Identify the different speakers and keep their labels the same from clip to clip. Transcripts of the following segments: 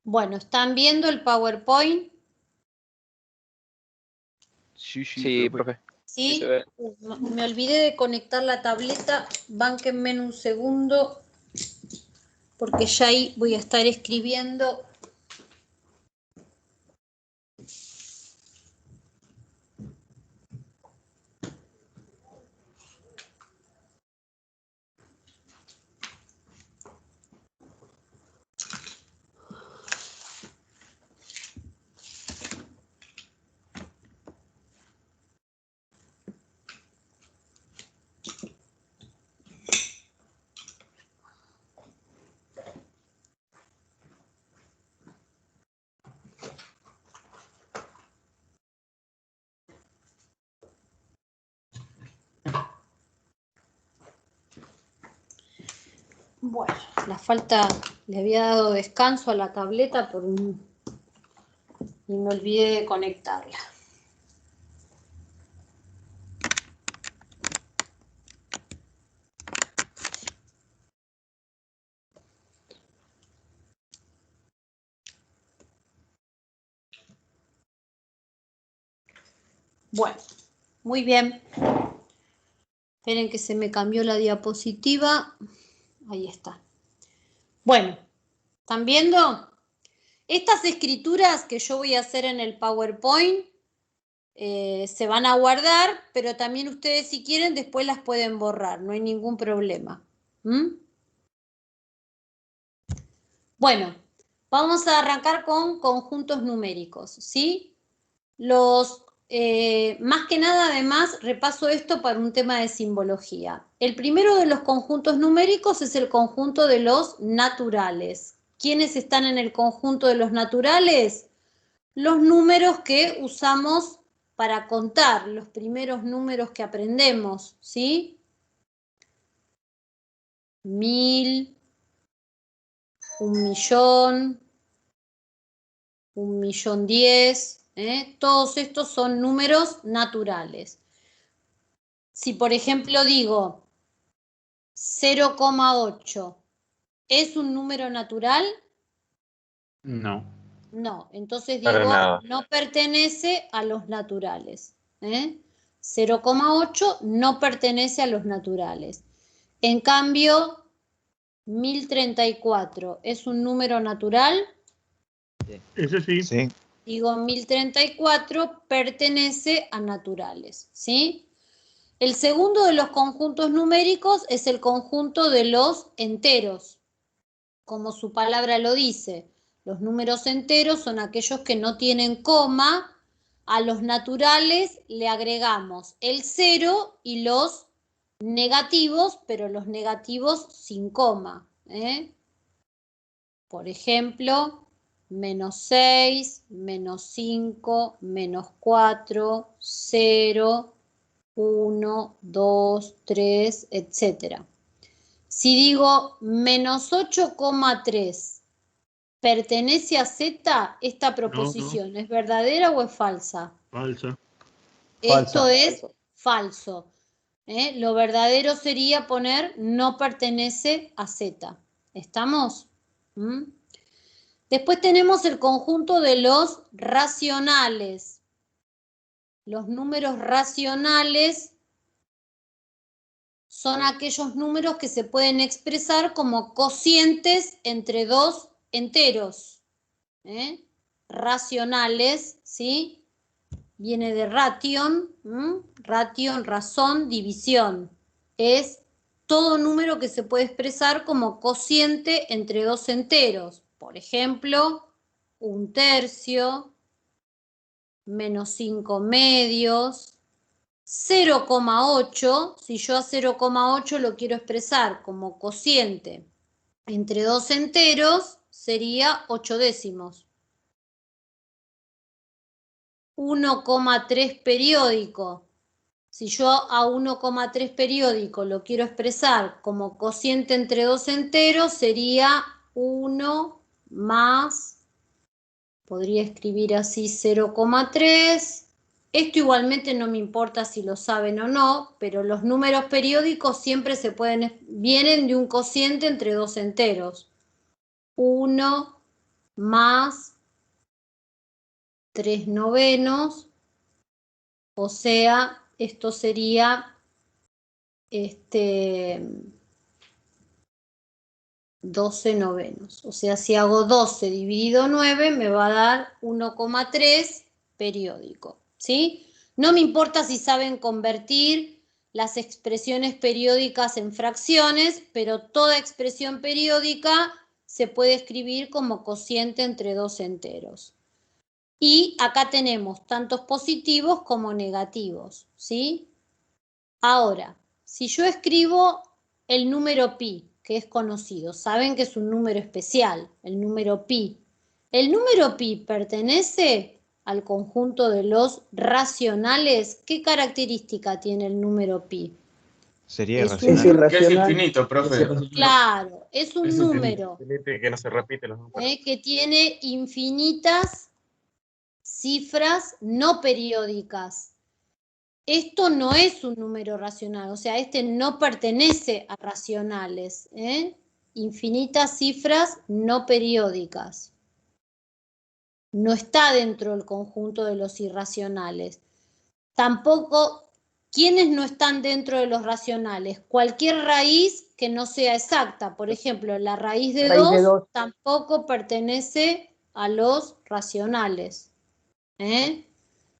Speaker 1: Bueno, ¿están viendo el PowerPoint?
Speaker 2: Sí, profe.
Speaker 1: ¿Sí?
Speaker 2: Se ve.
Speaker 1: Me olvidé de conectar la tableta. Bánquenme en un segundo, porque ya ahí voy a estar escribiendo. Bueno, le había dado descanso a la tableta y me olvidé de conectarla. Bueno, muy bien. Esperen que se me cambió la diapositiva. Ahí está. Bueno, ¿están viendo? Estas escrituras que yo voy a hacer en el PowerPoint se van a guardar, pero también ustedes si quieren después las pueden borrar, no hay ningún problema. Bueno, vamos a arrancar con conjuntos numéricos, ¿sí? Más que nada, además, repaso esto para un tema de simbología. El primero de los conjuntos numéricos es el conjunto de los naturales. ¿Quiénes están en el conjunto de los naturales? Los números que usamos para contar, los primeros números que aprendemos, ¿sí? 1000, 1.000.000, 1.010.000, todos estos son números naturales. Si por ejemplo digo 0,8, ¿es un número natural?
Speaker 3: No.
Speaker 1: No, entonces
Speaker 2: Para
Speaker 1: digo,
Speaker 2: nada.
Speaker 1: no pertenece a los naturales. 0,8 no pertenece a los naturales. En cambio, 1034, ¿es un número natural?
Speaker 3: Ese sí.
Speaker 2: Sí.
Speaker 1: Digo, 1034 pertenece a naturales, ¿sí? El segundo de los conjuntos numéricos es el conjunto de los enteros. Como su palabra lo dice, los números enteros son aquellos que no tienen coma. A los naturales le agregamos el 0 y los negativos, pero los negativos sin coma. Por ejemplo, -6, -5, -4, 0, 1, 2, 3, etc. Si digo -8,3, ¿pertenece a Z esta proposición?
Speaker 3: No.
Speaker 1: ¿Es verdadera o es falsa?
Speaker 3: Falsa.
Speaker 1: Esto es falso. Lo verdadero sería poner no pertenece a Z. ¿Estamos? Después tenemos el conjunto de los racionales. Los números racionales son aquellos números que se pueden expresar como cocientes entre dos enteros. Racionales, ¿sí? Viene de ration, ration, razón, división. Es todo número que se puede expresar como cociente entre dos enteros. Por ejemplo, 1/3, -5/2, 0,8, si yo a 0,8 lo quiero expresar como cociente entre dos enteros, sería 8 décimos. 1,3 periódico. Si yo a 1,3 periódico lo quiero expresar como cociente entre dos enteros, sería 1 más, podría escribir así 0,3. Esto igualmente no me importa si lo saben o no, pero los números periódicos siempre vienen de un cociente entre dos enteros. 1 más 3/9, o sea, esto sería 12/9. O sea, si hago 12 dividido 9, me va a dar 1,3 periódico, ¿sí? No me importa si saben convertir las expresiones periódicas en fracciones, pero toda expresión periódica se puede escribir como cociente entre dos enteros. Y acá tenemos tantos positivos como negativos, ¿sí? Ahora, si yo escribo el número pi, que es conocido, saben que es un número especial, el número pi. ¿El número pi pertenece al conjunto de los racionales? ¿Qué característica tiene el número pi?
Speaker 4: Sería
Speaker 1: Es
Speaker 4: irracional.
Speaker 5: Que es infinito, profe.
Speaker 1: Claro, es un número
Speaker 5: Que no se repite los números.
Speaker 1: que tiene infinitas cifras no periódicas. Esto no es un número racional, o sea, este no pertenece a racionales, infinitas cifras no periódicas. No está dentro del conjunto de los irracionales. Tampoco, ¿quiénes no están dentro de los racionales? Cualquier raíz que no sea exacta. Por ejemplo, la raíz de 2 tampoco pertenece a los racionales.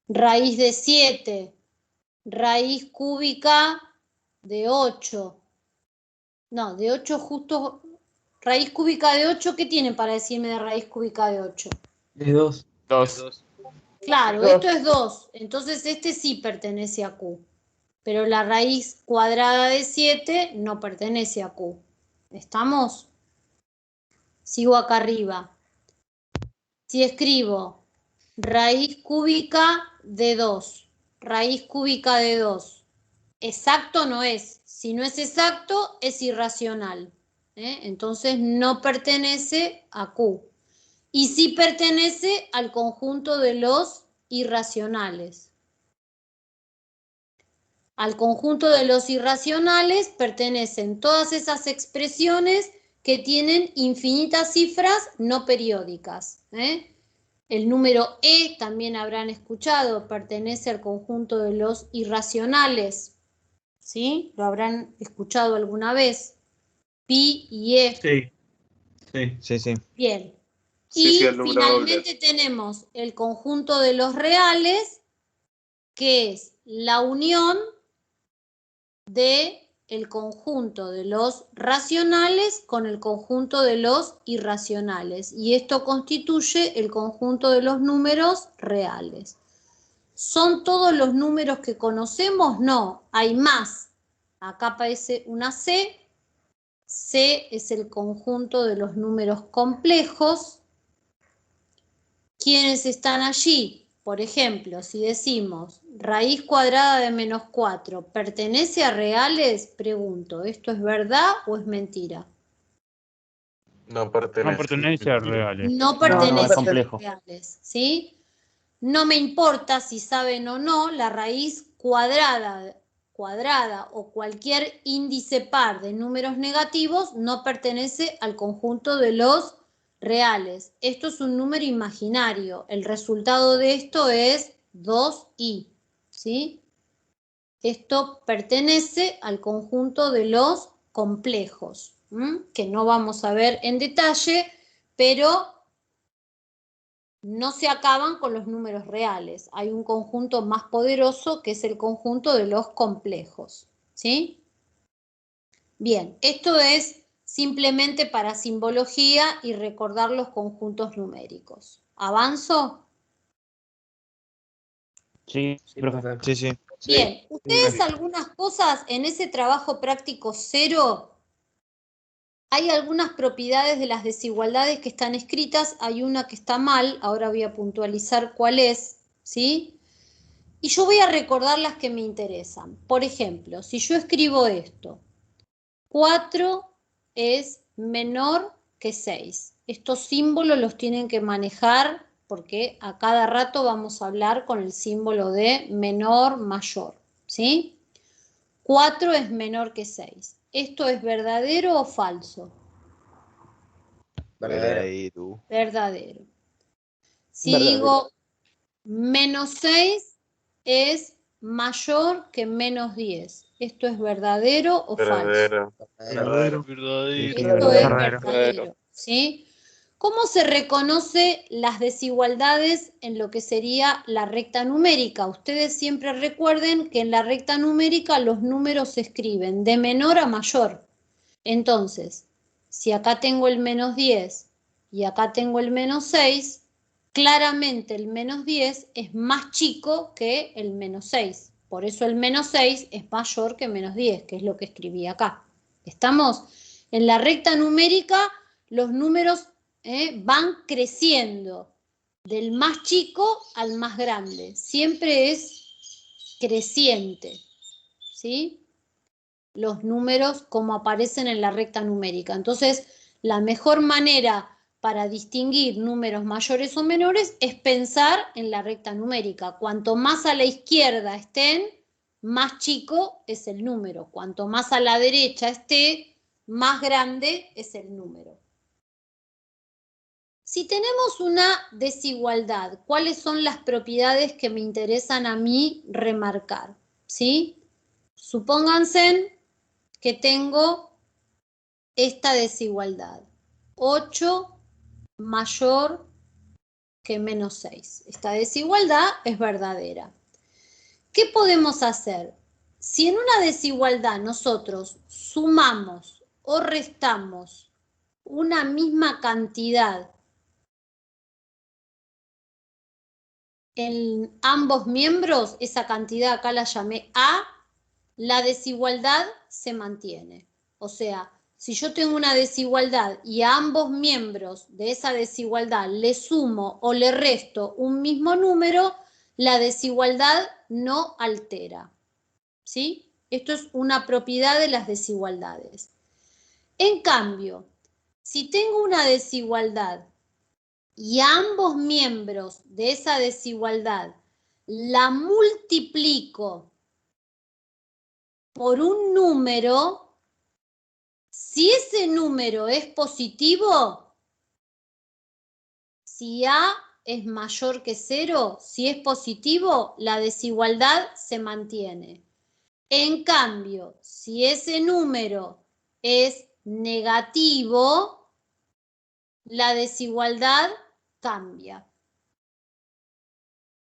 Speaker 1: Raíz de 7. Raíz cúbica de 8. No, de 8 justo. Raíz cúbica de 8, ¿qué tienen para decirme de raíz cúbica de 8?
Speaker 6: De 2.
Speaker 5: 2.
Speaker 1: Claro, esto es 2. Entonces este sí pertenece a Q. Pero la raíz cuadrada de 7 no pertenece a Q. ¿Estamos? Sigo acá arriba. Si escribo raíz cúbica de 2, raíz cúbica de 2, exacto no es. Si no es exacto, es irracional. Entonces no pertenece a Q. Y sí pertenece al conjunto de los irracionales. Al conjunto de los irracionales pertenecen todas esas expresiones que tienen infinitas cifras no periódicas. El número E, también habrán escuchado, pertenece al conjunto de los irracionales. ¿Sí? ¿Lo habrán escuchado alguna vez? Pi y E.
Speaker 4: Sí.
Speaker 1: Bien.
Speaker 5: Sí,
Speaker 1: Y
Speaker 5: el número
Speaker 1: finalmente tenemos el conjunto de los reales, que es la unión de el conjunto de los racionales con el conjunto de los irracionales. Y esto constituye el conjunto de los números reales. ¿Son todos los números que conocemos? No, hay más. Acá aparece una C. C es el conjunto de los números complejos. ¿Quiénes están allí? Por ejemplo, si decimos raíz cuadrada de -4, ¿pertenece a reales? Pregunto, ¿esto es verdad o es mentira?
Speaker 5: No pertenece.
Speaker 3: No pertenece a reales.
Speaker 1: No pertenece
Speaker 6: es complejo.
Speaker 1: a reales, ¿sí? No me importa si saben o no, la raíz cuadrada o cualquier índice par de números negativos no pertenece al conjunto de los reales. Esto es un número imaginario. El resultado de esto es 2i, ¿sí? Esto pertenece al conjunto de los complejos, que no vamos a ver en detalle, pero no se acaban con los números reales. Hay un conjunto más poderoso que es el conjunto de los complejos, ¿sí? Bien, esto es simplemente para simbología y recordar los conjuntos numéricos. ¿Avanzo?
Speaker 6: Sí, profe.
Speaker 4: Sí.
Speaker 1: Bien, ustedes algunas cosas en ese trabajo práctico 0, hay algunas propiedades de las desigualdades que están escritas, hay una que está mal, ahora voy a puntualizar cuál es, ¿sí? Y yo voy a recordar las que me interesan. Por ejemplo, si yo escribo esto, 4 es menor que 6. Estos símbolos los tienen que manejar porque a cada rato vamos a hablar con el símbolo de menor, mayor, ¿sí? 4 es menor que 6. ¿Esto es verdadero o falso?
Speaker 2: Verdadero.
Speaker 1: Verdadero. Si digo menos 6 es mayor que menos 10. ¿Esto es verdadero o falso?
Speaker 3: Verdadero.
Speaker 1: Esto es verdadero. ¿Sí? ¿Cómo se reconoce las desigualdades en lo que sería la recta numérica? Ustedes siempre recuerden que en la recta numérica los números se escriben de menor a mayor. Entonces, si acá tengo el menos 10 y acá tengo el menos 6, claramente el menos 10 es más chico que el menos 6. Por eso el menos 6 es mayor que menos 10, que es lo que escribí acá. ¿Estamos? En la recta numérica los números van creciendo del más chico al más grande. Siempre es creciente, ¿sí? Los números como aparecen en la recta numérica. Entonces, la mejor manera para distinguir números mayores o menores es pensar en la recta numérica. Cuanto más a la izquierda estén, más chico es el número. Cuanto más a la derecha esté, más grande es el número. Si tenemos una desigualdad, ¿cuáles son las propiedades que me interesan a mí remarcar? ¿Sí? Supónganse que tengo esta desigualdad. 8 mayor que menos 6. Esta desigualdad es verdadera. ¿Qué podemos hacer? Si en una desigualdad nosotros sumamos o restamos una misma cantidad en ambos miembros, esa cantidad acá la llamé A, la desigualdad se mantiene. O sea, si yo tengo una desigualdad y a ambos miembros de esa desigualdad le sumo o le resto un mismo número, la desigualdad no altera. ¿Sí? Esto es una propiedad de las desigualdades. En cambio, si tengo una desigualdad y a ambos miembros de esa desigualdad la multiplico por un número, si ese número es positivo, si A es mayor que 0, si es positivo, la desigualdad se mantiene. En cambio, si ese número es negativo, la desigualdad cambia.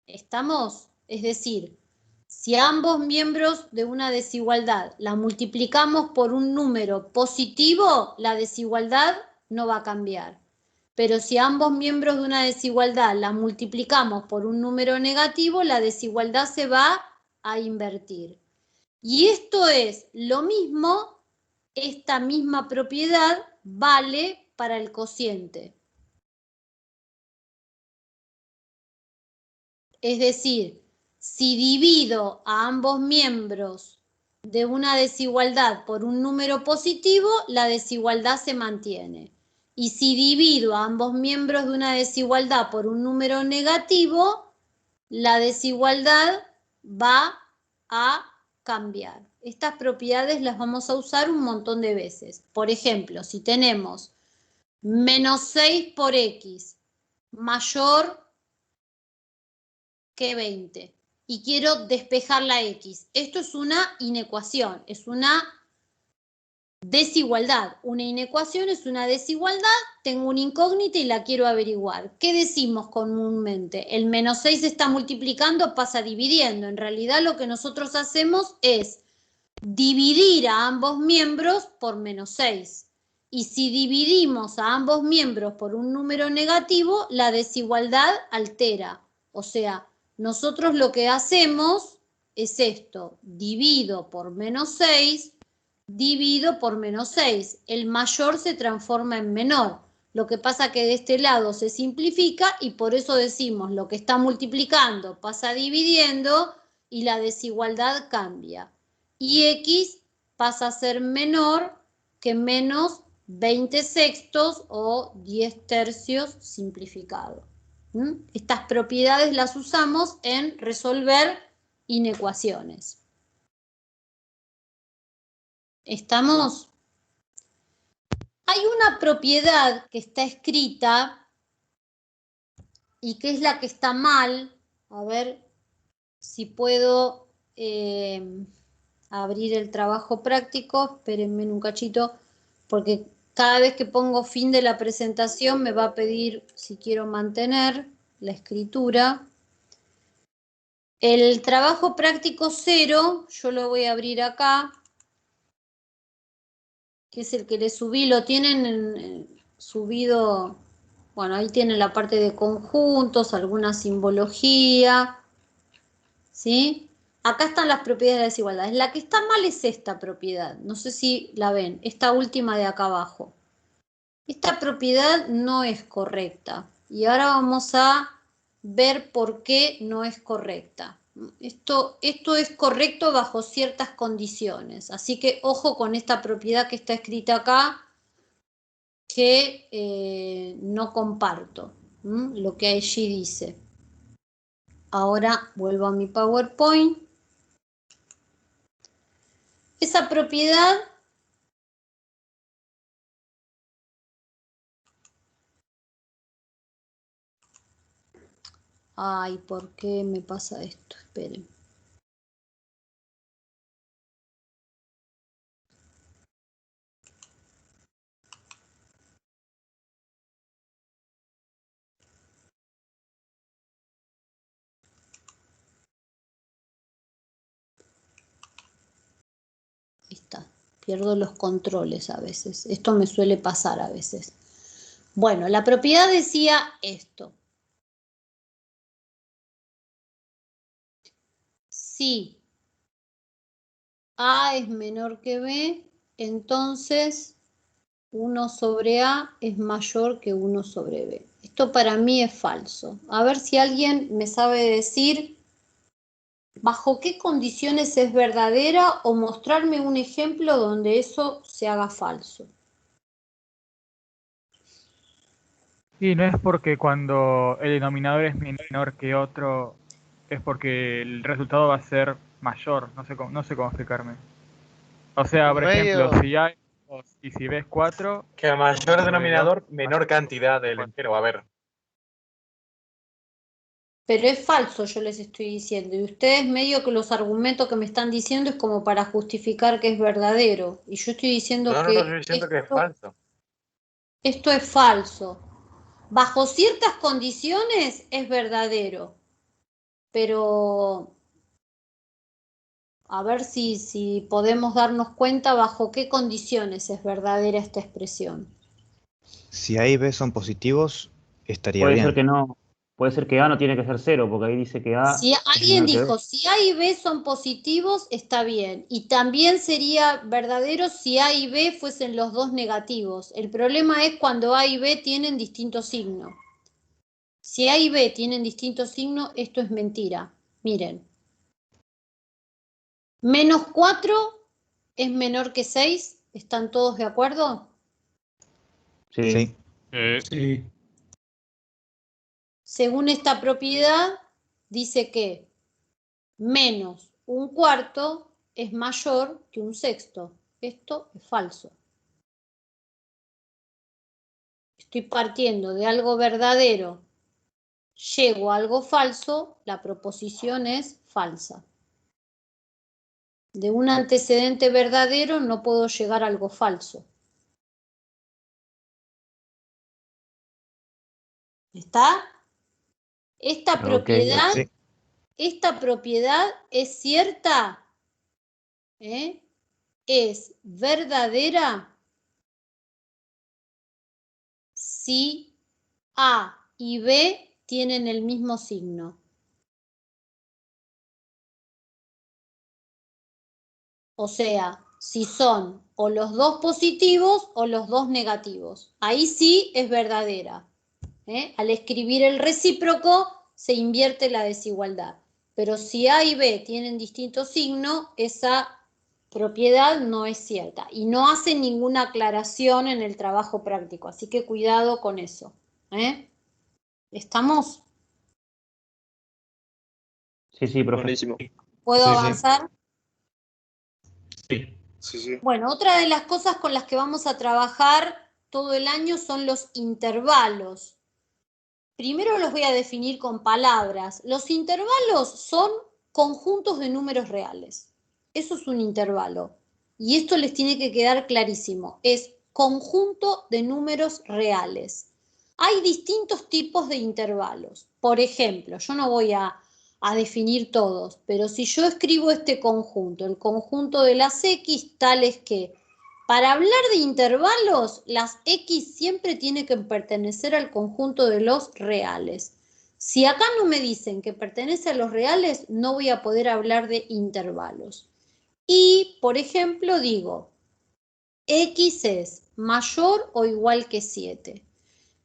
Speaker 1: ¿Estamos? Es decir, si ambos miembros de una desigualdad la multiplicamos por un número positivo, la desigualdad no va a cambiar. Pero si ambos miembros de una desigualdad la multiplicamos por un número negativo, la desigualdad se va a invertir. Y esto es lo mismo, esta misma propiedad vale para el cociente. Es decir, si divido a ambos miembros de una desigualdad por un número positivo, la desigualdad se mantiene. Y si divido a ambos miembros de una desigualdad por un número negativo, la desigualdad va a cambiar. Estas propiedades las vamos a usar un montón de veces. Por ejemplo, si tenemos menos 6 por x mayor que 20 y quiero despejar la x. Esto es una inecuación, es una desigualdad. Una inecuación es una desigualdad, tengo una incógnita y la quiero averiguar. ¿Qué decimos comúnmente? El menos 6 está multiplicando, pasa dividiendo. En realidad lo que nosotros hacemos es dividir a ambos miembros por menos 6. Y si dividimos a ambos miembros por un número negativo, la desigualdad altera. O sea, nosotros lo que hacemos es esto, divido por menos 6, divido por menos 6. El mayor se transforma en menor. Lo que pasa que de este lado se simplifica y por eso decimos lo que está multiplicando pasa dividiendo y la desigualdad cambia. Y x pasa a ser menor que menos 20 sextos o 10 tercios simplificado. Estas propiedades las usamos en resolver inecuaciones. ¿Estamos? Hay una propiedad que está escrita y que es la que está mal. A ver si puedo abrir el trabajo práctico. Espérenme un cachito, porque cada vez que pongo fin de la presentación me va a pedir si quiero mantener la escritura. El trabajo práctico 0, yo lo voy a abrir acá, que es el que le subí, lo tienen subido, bueno, ahí tienen la parte de conjuntos, alguna simbología, ¿sí? Acá están las propiedades de la desigualdad. La que está mal es esta propiedad, no sé si la ven, esta última de acá abajo. Esta propiedad no es correcta y ahora vamos a ver por qué no es correcta. Esto es correcto bajo ciertas condiciones, así que ojo con esta propiedad que está escrita acá, que no comparto lo que allí dice. Ahora vuelvo a mi PowerPoint. Esa propiedad ay, ¿por qué me pasa esto? Esperen. Ahí está. Pierdo los controles a veces. Esto me suele pasar a veces. Bueno, la propiedad decía esto. Si A es menor que B, entonces 1 sobre A es mayor que 1 sobre B. Esto para mí es falso. A ver si alguien me sabe decir bajo qué condiciones es verdadera o mostrarme un ejemplo donde eso se haga falso.
Speaker 7: Y no es porque cuando el denominador es menor que otro, es porque el resultado va a ser mayor. No sé cómo explicarme. O sea, por ejemplo, si A es 2 y si B es 4...
Speaker 5: Que a mayor denominador, menor cantidad del entero. A ver.
Speaker 1: Pero es falso, yo les estoy diciendo. Y ustedes medio que los argumentos que me están diciendo es como para justificar que es verdadero. Y yo estoy diciendo
Speaker 5: No,
Speaker 1: que
Speaker 5: estoy diciendo que es falso.
Speaker 1: Esto es falso. Bajo ciertas condiciones es verdadero. Pero a ver si podemos darnos cuenta bajo qué condiciones es verdadera esta expresión.
Speaker 4: Si A y B son positivos, estaría
Speaker 6: Puede
Speaker 4: bien.
Speaker 6: ser que no. Puede ser que A no tiene que ser 0, porque ahí dice que A.
Speaker 1: Si alguien dijo, si A y B son positivos, está bien. Y también sería verdadero si A y B fuesen los dos negativos. El problema es cuando A y B tienen distinto signo. Si A y B tienen distinto signo, esto es mentira. Miren. Menos 4 es menor que 6. ¿Están todos de acuerdo?
Speaker 6: Sí.
Speaker 3: Sí.
Speaker 1: Según esta propiedad, dice que menos un cuarto es mayor que un sexto. Esto es falso. Estoy partiendo de algo verdadero, llego a algo falso, la proposición es falsa. De un antecedente verdadero no puedo llegar a algo falso. ¿Está? Esta propiedad,
Speaker 4: Sí.
Speaker 1: esta propiedad es cierta, es verdadera si A y B tienen el mismo signo. O sea, si son o los dos positivos o los dos negativos. Ahí sí es verdadera. Al escribir el recíproco se invierte la desigualdad. Pero si A y B tienen distinto signo, esa propiedad no es cierta. Y no hace ninguna aclaración en el trabajo práctico. Así que cuidado con eso. ¿Estamos?
Speaker 6: Sí, profe.
Speaker 2: Buenísimo.
Speaker 1: ¿Puedo
Speaker 4: Sí,
Speaker 1: avanzar?
Speaker 3: Sí.
Speaker 2: Sí, sí.
Speaker 1: Bueno, otra de las cosas con las que vamos a trabajar todo el año son los intervalos. Primero los voy a definir con palabras. Los intervalos son conjuntos de números reales. Eso es un intervalo. Y esto les tiene que quedar clarísimo. Es conjunto de números reales. Hay distintos tipos de intervalos. Por ejemplo, yo no voy a definir todos, pero si yo escribo este conjunto, el conjunto de las X, tales que, para hablar de intervalos, las X siempre tienen que pertenecer al conjunto de los reales. Si acá no me dicen que pertenece a los reales, no voy a poder hablar de intervalos. Y, por ejemplo, digo, X es mayor o igual que 7.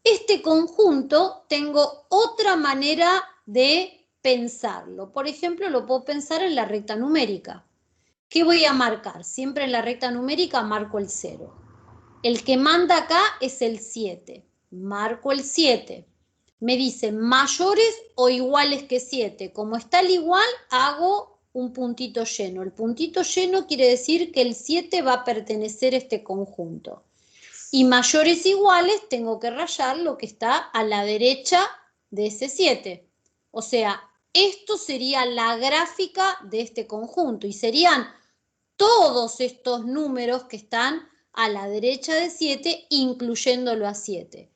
Speaker 1: Este conjunto tengo otra manera de pensarlo. Por ejemplo, lo puedo pensar en la recta numérica. ¿Qué voy a marcar? Siempre en la recta numérica marco el 0. El que manda acá es el 7. Marco el 7. Me dice mayores o iguales que 7. Como está el igual, hago un puntito lleno. El puntito lleno quiere decir que el 7 va a pertenecer a este conjunto. Y mayores iguales tengo que rayar lo que está a la derecha de ese 7. O sea, esto sería la gráfica de este conjunto y serían todos estos números que están a la derecha de 7, incluyéndolo a 7.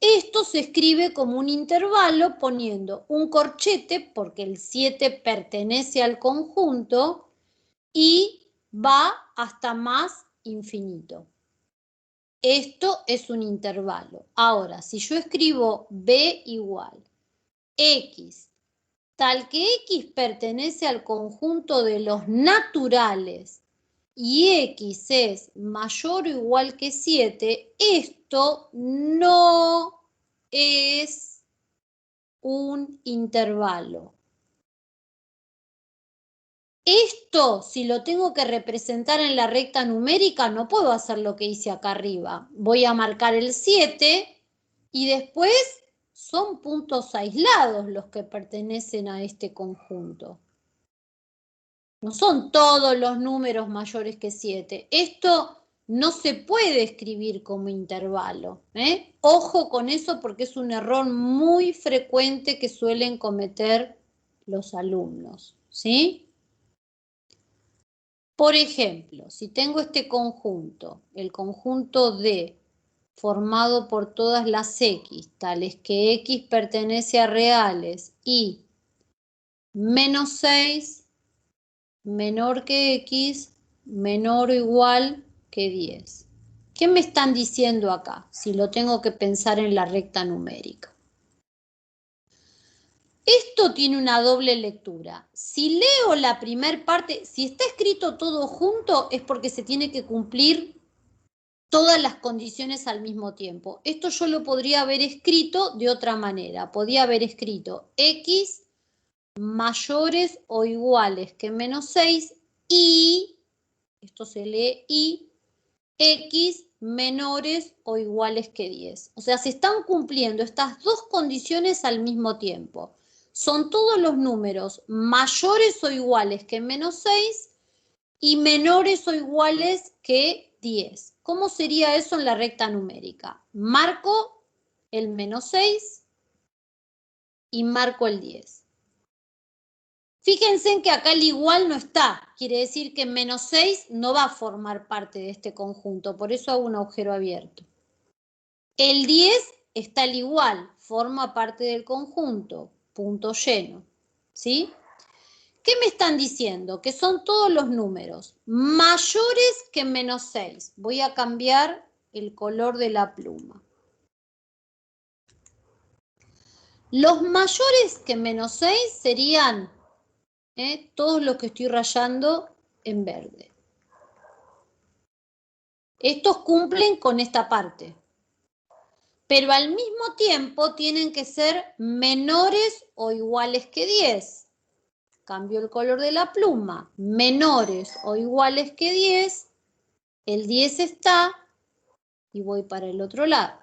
Speaker 1: Esto se escribe como un intervalo poniendo un corchete, porque el 7 pertenece al conjunto, y va hasta más infinito. Esto es un intervalo. Ahora, si yo escribo B igual X, tal que X pertenece al conjunto de los naturales y X es mayor o igual que 7, esto no es un intervalo. Esto, si lo tengo que representar en la recta numérica, no puedo hacer lo que hice acá arriba. Voy a marcar el 7 y después son puntos aislados los que pertenecen a este conjunto. No son todos los números mayores que 7. Esto no se puede escribir como intervalo. Ojo con eso porque es un error muy frecuente que suelen cometer los alumnos, ¿sí? Por ejemplo, si tengo este conjunto, el conjunto D, formado por todas las X, tales que X pertenece a reales y menos 6 menor que X, menor o igual que 10. ¿Qué me están diciendo acá? Si lo tengo que pensar en la recta numérica. Esto tiene una doble lectura. Si leo la primera parte, si está escrito todo junto, es porque se tiene que cumplir todas las condiciones al mismo tiempo. Esto yo lo podría haber escrito de otra manera. Podría haber escrito X mayores o iguales que menos 6 y, esto se lee y, X menores o iguales que 10. O sea, se están cumpliendo estas dos condiciones al mismo tiempo. Son todos los números mayores o iguales que menos 6 y menores o iguales que 10. ¿Cómo sería eso en la recta numérica? Marco el menos 6 y marco el 10. Fíjense en que acá el igual no está. Quiere decir que menos 6 no va a formar parte de este conjunto. Por eso hago un agujero abierto. El 10 está al igual. Forma parte del conjunto. Punto lleno. ¿Sí? ¿Qué me están diciendo? Que son todos los números mayores que menos 6. Voy a cambiar el color de la pluma. Los mayores que menos 6 serían todos los que estoy rayando en verde. Estos cumplen con esta parte. Pero al mismo tiempo tienen que ser menores o iguales que 10. Cambio el color de la pluma. Menores o iguales que 10. El 10 está y voy para el otro lado.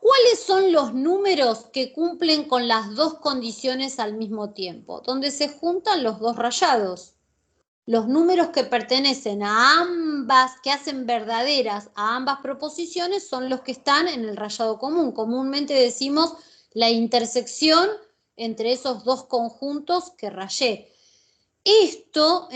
Speaker 1: ¿Cuáles son los números que cumplen con las dos condiciones al mismo tiempo? Donde se juntan los dos rayados. los números que pertenecen a ambas, que hacen verdaderas a ambas proposiciones, son los que están en el rayado común. Comúnmente decimos la intersección entre esos dos conjuntos que rayé. Esto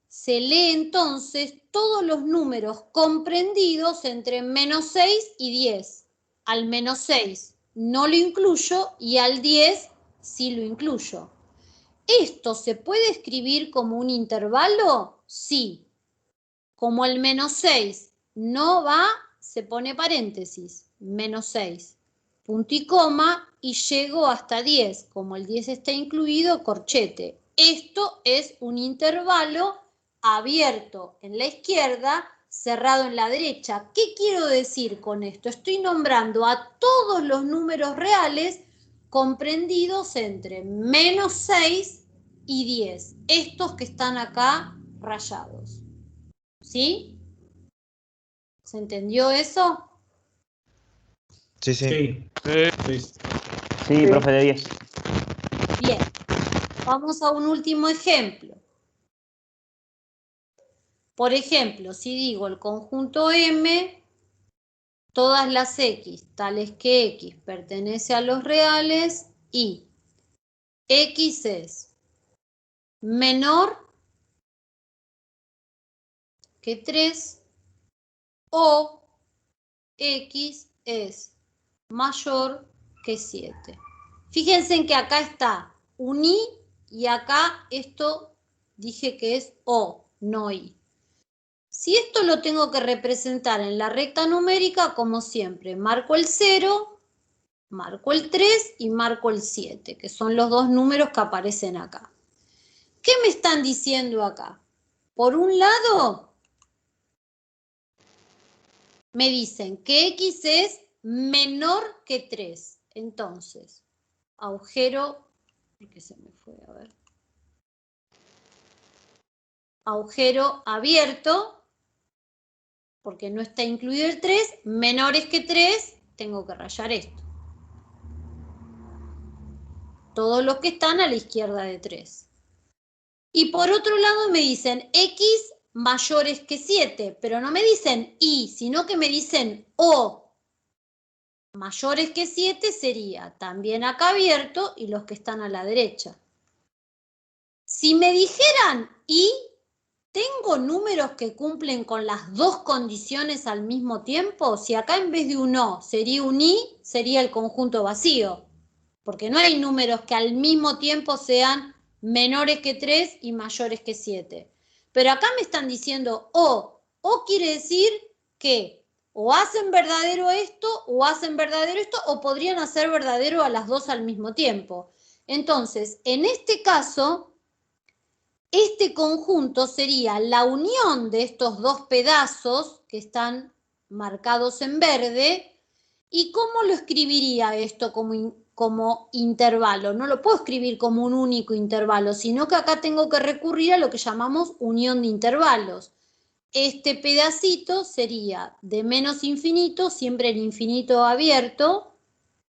Speaker 1: se lee entonces todos los números comprendidos entre -6 y 10. Al -6 no lo incluyo y al 10 sí lo incluyo. ¿Esto se puede escribir como un intervalo? Sí. Como el -6 no va, se pone paréntesis, -6, punto y coma, y llego hasta 10. Como el 10 está incluido, corchete. Esto es un intervalo abierto en la izquierda, cerrado en la derecha. ¿Qué quiero decir con esto? Estoy nombrando a todos los números reales comprendidos entre -6 y 10. Estos que están acá rayados. ¿Sí? ¿Se entendió eso?
Speaker 4: Sí, sí.
Speaker 6: Sí, profe, de 10.
Speaker 1: Bien. Vamos a un último ejemplo. Por ejemplo, si digo el conjunto M, todas las X, tales que X pertenece a los reales y X es menor que 3 o X es mayor que 7. Fíjense en que acá está un I y acá esto dije que es O, no I. Si esto lo tengo que representar en la recta numérica, como siempre, marco el 0, marco el 3 y marco el 7, que son los dos números que aparecen acá. ¿Qué me están diciendo acá? Por un lado, me dicen que X es menor que 3. Entonces, agujero, ¿qué se me fue? A ver. Agujero abierto, porque no está incluido el 3, menores que 3, tengo que rayar esto. Todos los que están a la izquierda de 3. Y por otro lado me dicen X mayores que 7, pero no me dicen Y, sino que me dicen O. Mayores que 7 sería también acá abierto y los que están a la derecha. Si me dijeran Y, ¿tengo números que cumplen con las dos condiciones al mismo tiempo? Si acá en vez de un O sería un I, sería el conjunto vacío. Porque no hay números que al mismo tiempo sean menores que 3 y mayores que 7. Pero acá me están diciendo O. O quiere decir que o hacen verdadero esto o hacen verdadero esto, o podrían hacer verdadero a las dos al mismo tiempo. Entonces, en este caso, este conjunto sería la unión de estos dos pedazos que están marcados en verde. ¿Y cómo lo escribiría esto como intervalo? No lo puedo escribir como un único intervalo, sino que acá tengo que recurrir a lo que llamamos unión de intervalos. Este pedacito sería de menos infinito, siempre el infinito abierto,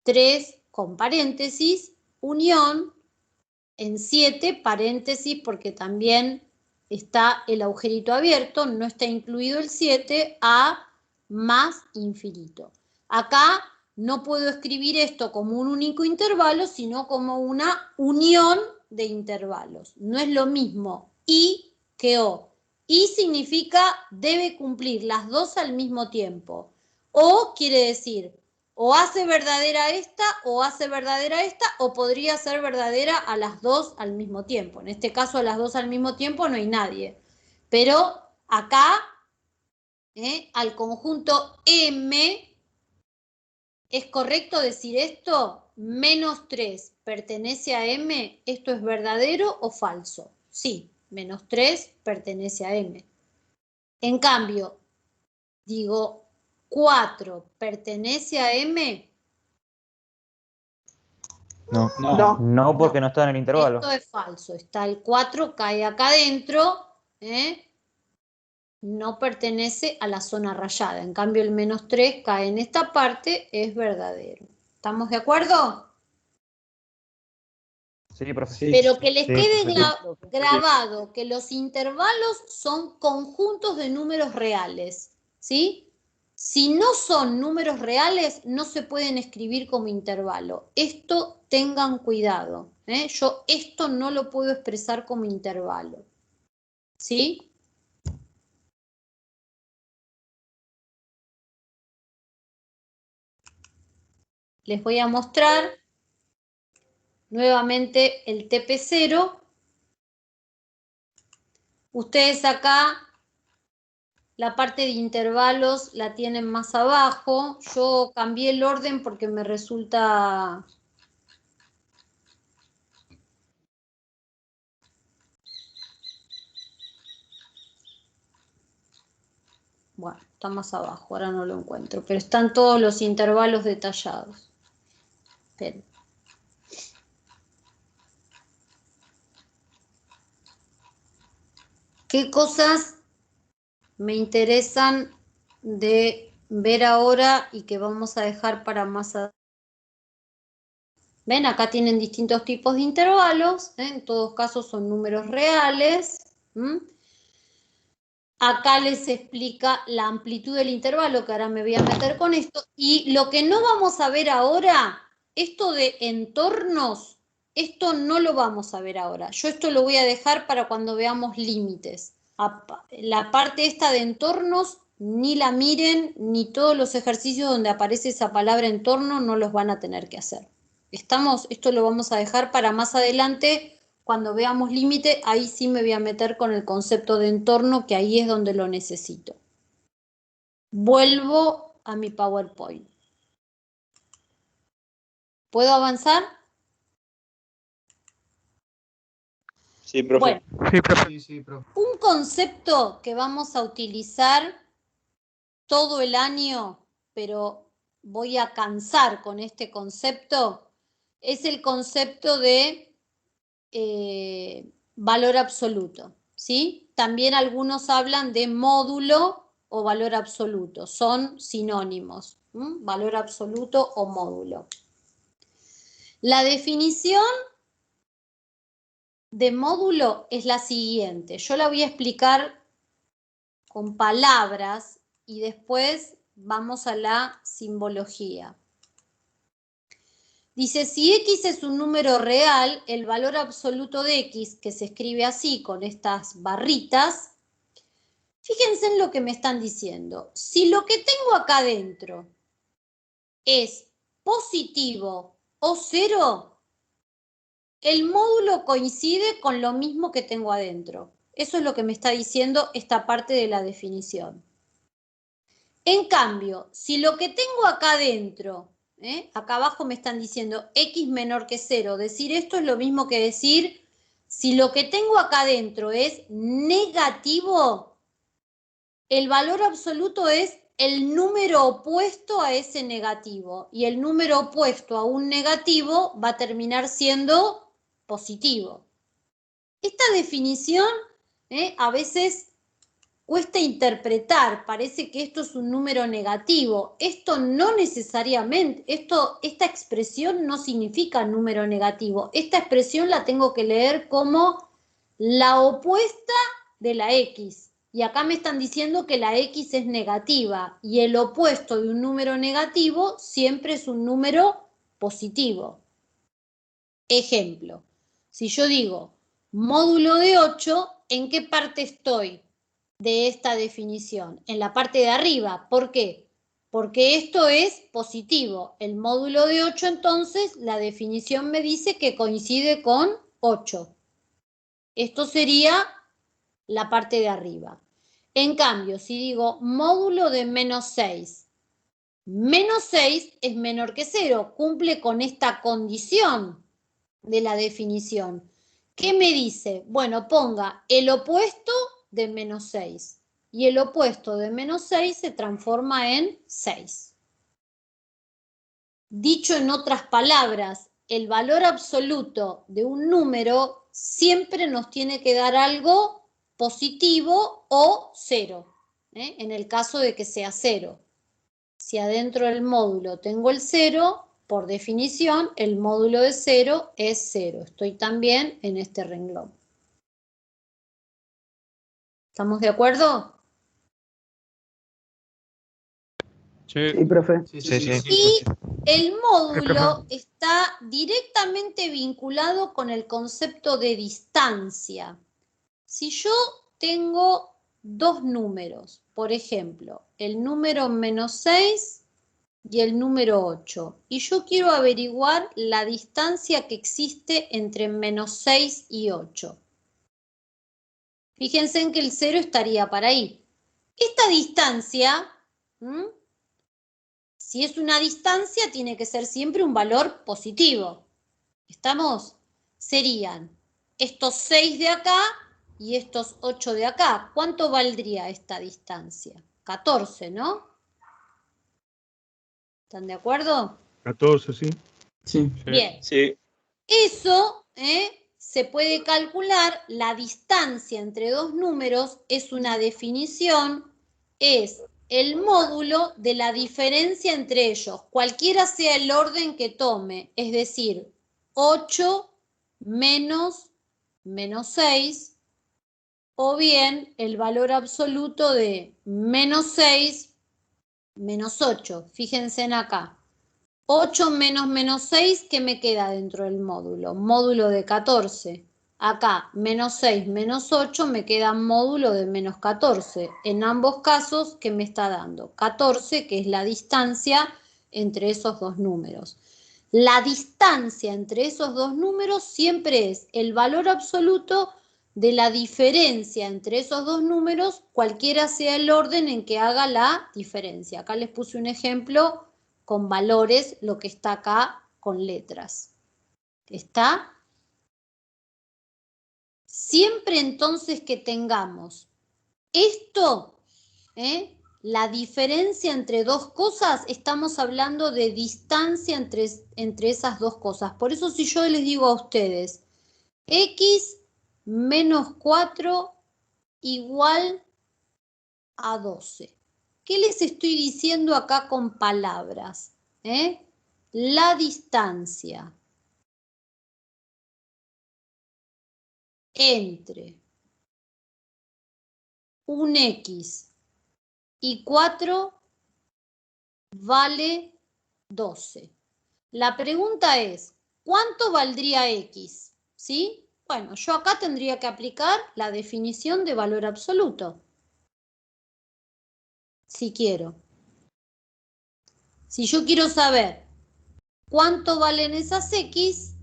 Speaker 1: 3 con paréntesis, unión en 7, paréntesis, porque también está el agujerito abierto, no está incluido el 7, a más infinito. Acá no puedo escribir esto como un único intervalo, sino como una unión de intervalos. No es lo mismo I que O. I significa debe cumplir las dos al mismo tiempo. O quiere decir o hace verdadera esta o hace verdadera esta, o podría ser verdadera a las dos al mismo tiempo. En este caso a las dos al mismo tiempo no hay nadie. Pero acá al conjunto M, ¿es correcto decir esto? -3 pertenece a M, ¿esto es verdadero o falso? Sí, -3 pertenece a M. En cambio, digo, 4 pertenece a M.
Speaker 6: No, porque no está en el intervalo.
Speaker 1: Esto es falso. Está el 4, cae acá adentro, no pertenece a la zona rayada. En cambio, el -3 cae en esta parte, es verdadero. ¿Estamos de acuerdo?
Speaker 6: Sí, profe.
Speaker 4: Sí,
Speaker 1: Pero que les
Speaker 4: sí,
Speaker 1: quede
Speaker 4: perfecto.
Speaker 1: grabado que los intervalos son conjuntos de números reales, ¿sí? Si no son números reales, no se pueden escribir como intervalo. Esto tengan cuidado, ¿eh? Yo esto no lo puedo expresar como intervalo, ¿sí? Les voy a mostrar nuevamente el TP0. Ustedes acá la parte de intervalos la tienen más abajo. Yo cambié el orden porque me resulta... Bueno, está más abajo, ahora no lo encuentro, pero están todos los intervalos detallados. Esperen. ¿Qué cosas me interesan de ver ahora y que vamos a dejar para más adelante? Ven, acá tienen distintos tipos de intervalos, ¿eh? En todos casos son números reales. Acá les explica la amplitud del intervalo, que ahora me voy a meter con esto. Y lo que no vamos a ver ahora, esto de entornos, esto no lo vamos a ver ahora. Yo esto lo voy a dejar para cuando veamos límites. La parte esta de entornos, ni la miren, ni todos los ejercicios donde aparece esa palabra entorno no los van a tener que hacer. ¿Estamos? Esto lo vamos a dejar para más adelante. Cuando veamos límite, ahí sí me voy a meter con el concepto de entorno, que ahí es donde lo necesito. Vuelvo a mi PowerPoint. ¿Puedo avanzar?
Speaker 2: Sí, profe.
Speaker 1: Bueno,
Speaker 7: Sí, profe.
Speaker 3: Sí, profe.
Speaker 1: un concepto que vamos a utilizar todo el año, pero voy a cansar con este concepto, es el concepto de valor absoluto, ¿sí? También algunos hablan de módulo o valor absoluto, son sinónimos, valor absoluto o módulo. La definición de módulo es la siguiente, yo la voy a explicar con palabras y después vamos a la simbología. Dice, si x es un número real, el valor absoluto de x, que se escribe así con estas barritas, fíjense en lo que me están diciendo. Si lo que tengo acá adentro es positivo o cero, el módulo coincide con lo mismo que tengo adentro. Eso es lo que me está diciendo esta parte de la definición. En cambio, si lo que tengo acá adentro, acá abajo me están diciendo x menor que 0, decir esto es lo mismo que decir, si lo que tengo acá adentro es negativo, el valor absoluto es el número opuesto a ese negativo, y el número opuesto a un negativo va a terminar siendo positivo. Esta definición a veces cuesta interpretar, parece que esto es un número negativo. Esto no necesariamente, esta expresión no significa número negativo. Esta expresión la tengo que leer como la opuesta de la x. Y acá me están diciendo que la x es negativa y el opuesto de un número negativo siempre es un número positivo. Ejemplo, si yo digo módulo de 8, ¿en qué parte estoy de esta definición? En la parte de arriba. ¿Por qué? Porque esto es positivo. El módulo de 8, entonces, la definición me dice que coincide con 8. Esto sería la parte de arriba. En cambio, si digo módulo de menos 6, menos 6 es menor que 0, cumple con esta condición de la definición. ¿Qué me dice? Bueno, ponga el opuesto de menos 6. Y el opuesto de menos 6 se transforma en 6. Dicho en otras palabras, el valor absoluto de un número siempre nos tiene que dar algo positivo o 0, en el caso de que sea 0. Si adentro del módulo tengo el 0, por definición, el módulo de 0 es 0. Estoy también en este renglón. ¿Estamos de acuerdo?
Speaker 3: Sí,
Speaker 8: profe.
Speaker 4: Sí.
Speaker 1: Y el módulo está directamente vinculado con el concepto de distancia. Si yo tengo dos números, por ejemplo, el número -6 y el número 8, y yo quiero averiguar la distancia que existe entre -6 y 8. Fíjense en que el 0 estaría para ahí. Esta distancia, si es una distancia, tiene que ser siempre un valor positivo. ¿Estamos? Serían estos 6 de acá y estos 8 de acá. ¿Cuánto valdría esta distancia? 14, ¿no? ¿Están de acuerdo?
Speaker 3: 14, sí.
Speaker 8: Sí.
Speaker 1: Bien.
Speaker 2: Sí.
Speaker 1: Eso se puede calcular. La distancia entre dos números es una definición, es el módulo de la diferencia entre ellos, cualquiera sea el orden que tome, es decir, 8 menos -6, o bien el valor absoluto de -6 menos 8. Fíjense en acá. 8 menos -6, ¿qué me queda dentro del módulo? Módulo de 14. Acá, -6 menos 8, me queda módulo de -14. En ambos casos, ¿qué me está dando? 14, que es la distancia entre esos dos números. La distancia entre esos dos números siempre es el valor absoluto de la diferencia entre esos dos números, cualquiera sea el orden en que haga la diferencia. Acá les puse un ejemplo con valores, lo que está acá con letras. ¿Está? Siempre entonces que tengamos esto, la diferencia entre dos cosas, estamos hablando de distancia entre esas dos cosas. Por eso si yo les digo a ustedes, x menos 4 igual a 12. ¿Qué les estoy diciendo acá con palabras? La distancia entre un x y 4 vale 12. La pregunta es, ¿cuánto valdría x? ¿Sí? Bueno, yo acá tendría que aplicar la definición de valor absoluto. Si quiero. Si yo quiero saber cuánto valen esas x,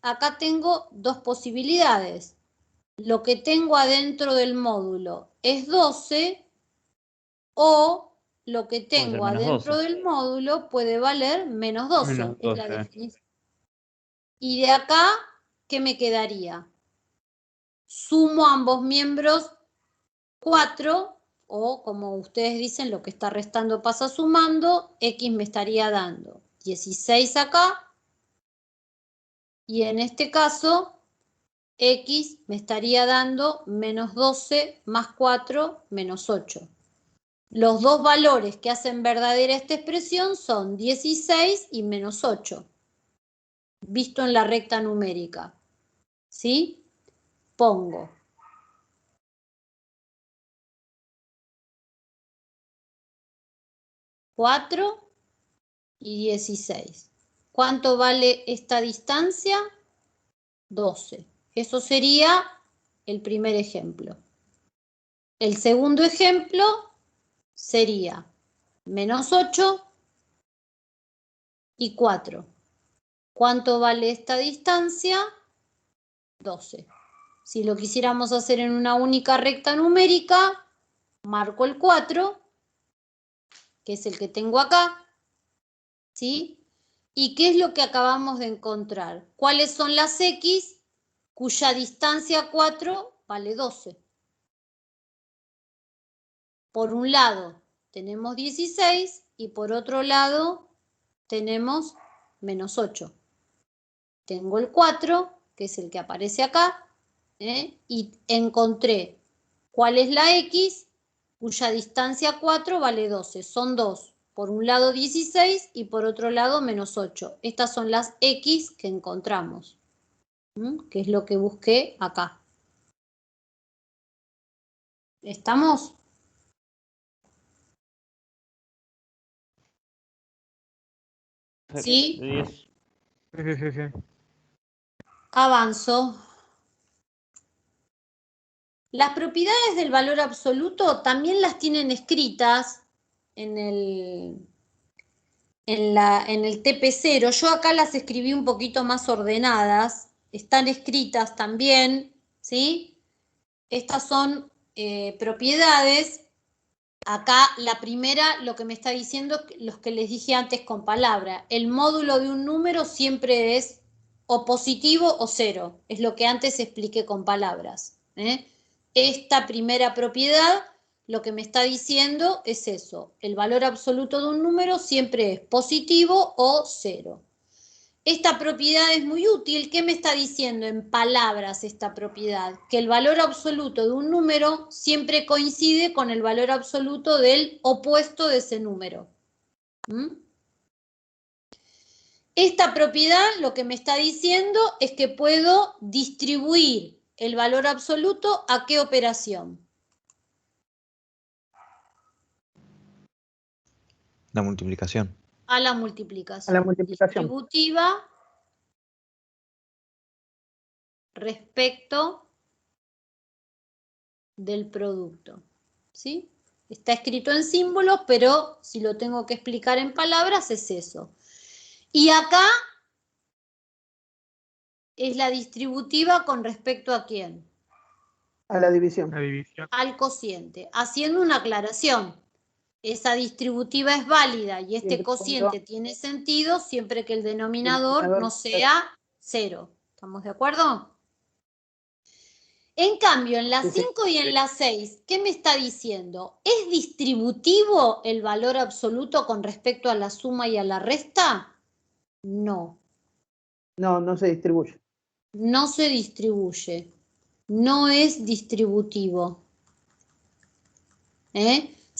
Speaker 1: acá tengo dos posibilidades. Lo que tengo adentro del módulo es 12 o lo que tengo adentro del módulo puede valer menos 12.
Speaker 3: Menos
Speaker 1: Es la
Speaker 3: 12.
Speaker 1: definición. Y de acá, ¿qué me quedaría? Sumo ambos miembros 4, o como ustedes dicen, lo que está restando pasa sumando, x me estaría dando 16 acá, y en este caso, x me estaría dando menos 12 más 4 menos 8. Los dos valores que hacen verdadera esta expresión son 16 y menos 8, visto en la recta numérica. ¿Sí? Pongo 4 y 16. ¿Cuánto vale esta distancia? 12. Eso sería el primer ejemplo. El segundo ejemplo sería menos 8 y 4. ¿Cuánto vale esta distancia? 12. Si lo quisiéramos hacer en una única recta numérica, marco el 4, que es el que tengo acá, ¿sí? ¿Y qué es lo que acabamos de encontrar? ¿Cuáles son las x cuya distancia 4 vale 12? Por un lado tenemos 16 y por otro lado tenemos menos 8. Tengo el 4, que es el que aparece acá, y encontré cuál es la x cuya distancia 4 vale 12. Son 2. por un lado 16 y por otro lado menos 8. Estas son las X que encontramos, que es lo que busqué acá. ¿Estamos? ¿Sí?
Speaker 7: Sí.
Speaker 1: Avanzo. Las propiedades del valor absoluto también las tienen escritas en el TP0. Yo acá las escribí un poquito más ordenadas. Están escritas también, ¿sí? Estas son propiedades. Acá la primera, lo que me está diciendo, los que les dije antes con palabra. El módulo de un número siempre es o positivo o cero. Es lo que antes expliqué con palabras. Esta primera propiedad, lo que me está diciendo es eso. El valor absoluto de un número siempre es positivo o cero. Esta propiedad es muy útil. ¿Qué me está diciendo en palabras esta propiedad? Que el valor absoluto de un número siempre coincide con el valor absoluto del opuesto de ese número. Esta propiedad lo que me está diciendo es que puedo distribuir el valor absoluto ¿a qué operación?
Speaker 4: La multiplicación.
Speaker 1: A la multiplicación.
Speaker 8: A la multiplicación.
Speaker 1: Distributiva respecto del producto. ¿Sí? Está escrito en símbolos, pero si lo tengo que explicar en palabras es eso. Y acá es la distributiva con respecto a quién.
Speaker 8: A la división.
Speaker 7: La división.
Speaker 1: Al cociente. Haciendo una aclaración. Esa distributiva es válida y este cociente tiene sentido siempre que el denominador no sea 0. ¿Estamos de acuerdo? En cambio, en la 5 y en la 6, ¿qué me está diciendo? ¿Es distributivo el valor absoluto con respecto a la suma y a la resta? No.
Speaker 8: No, no se distribuye.
Speaker 1: No se distribuye. No es distributivo.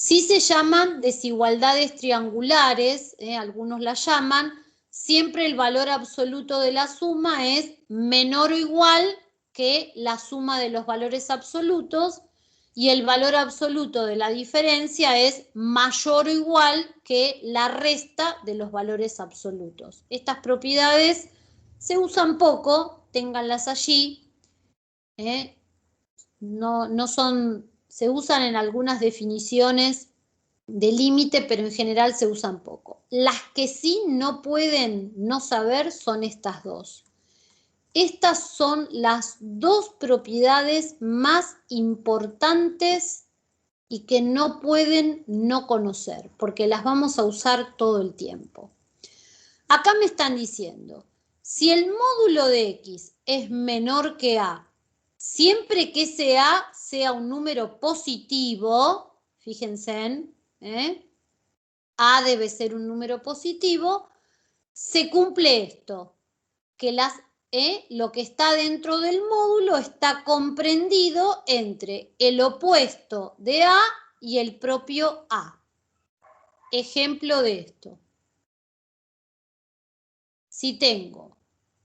Speaker 1: Sí se llaman desigualdades triangulares, algunos las llaman. Siempre el valor absoluto de la suma es menor o igual que la suma de los valores absolutos y el valor absoluto de la diferencia es mayor o igual que la resta de los valores absolutos. Estas propiedades se usan poco, ténganlas allí, no son, se usan en algunas definiciones de límite, pero en general se usan poco. Las que sí no pueden no saber son estas dos. Estas son las dos propiedades más importantes y que no pueden no conocer, porque las vamos a usar todo el tiempo. Acá me están diciendo, si el módulo de X es menor que A, siempre que ese A sea un número positivo, fíjense, A debe ser un número positivo, se cumple esto, que lo que está dentro del módulo está comprendido entre el opuesto de A y el propio A. Ejemplo de esto. Si tengo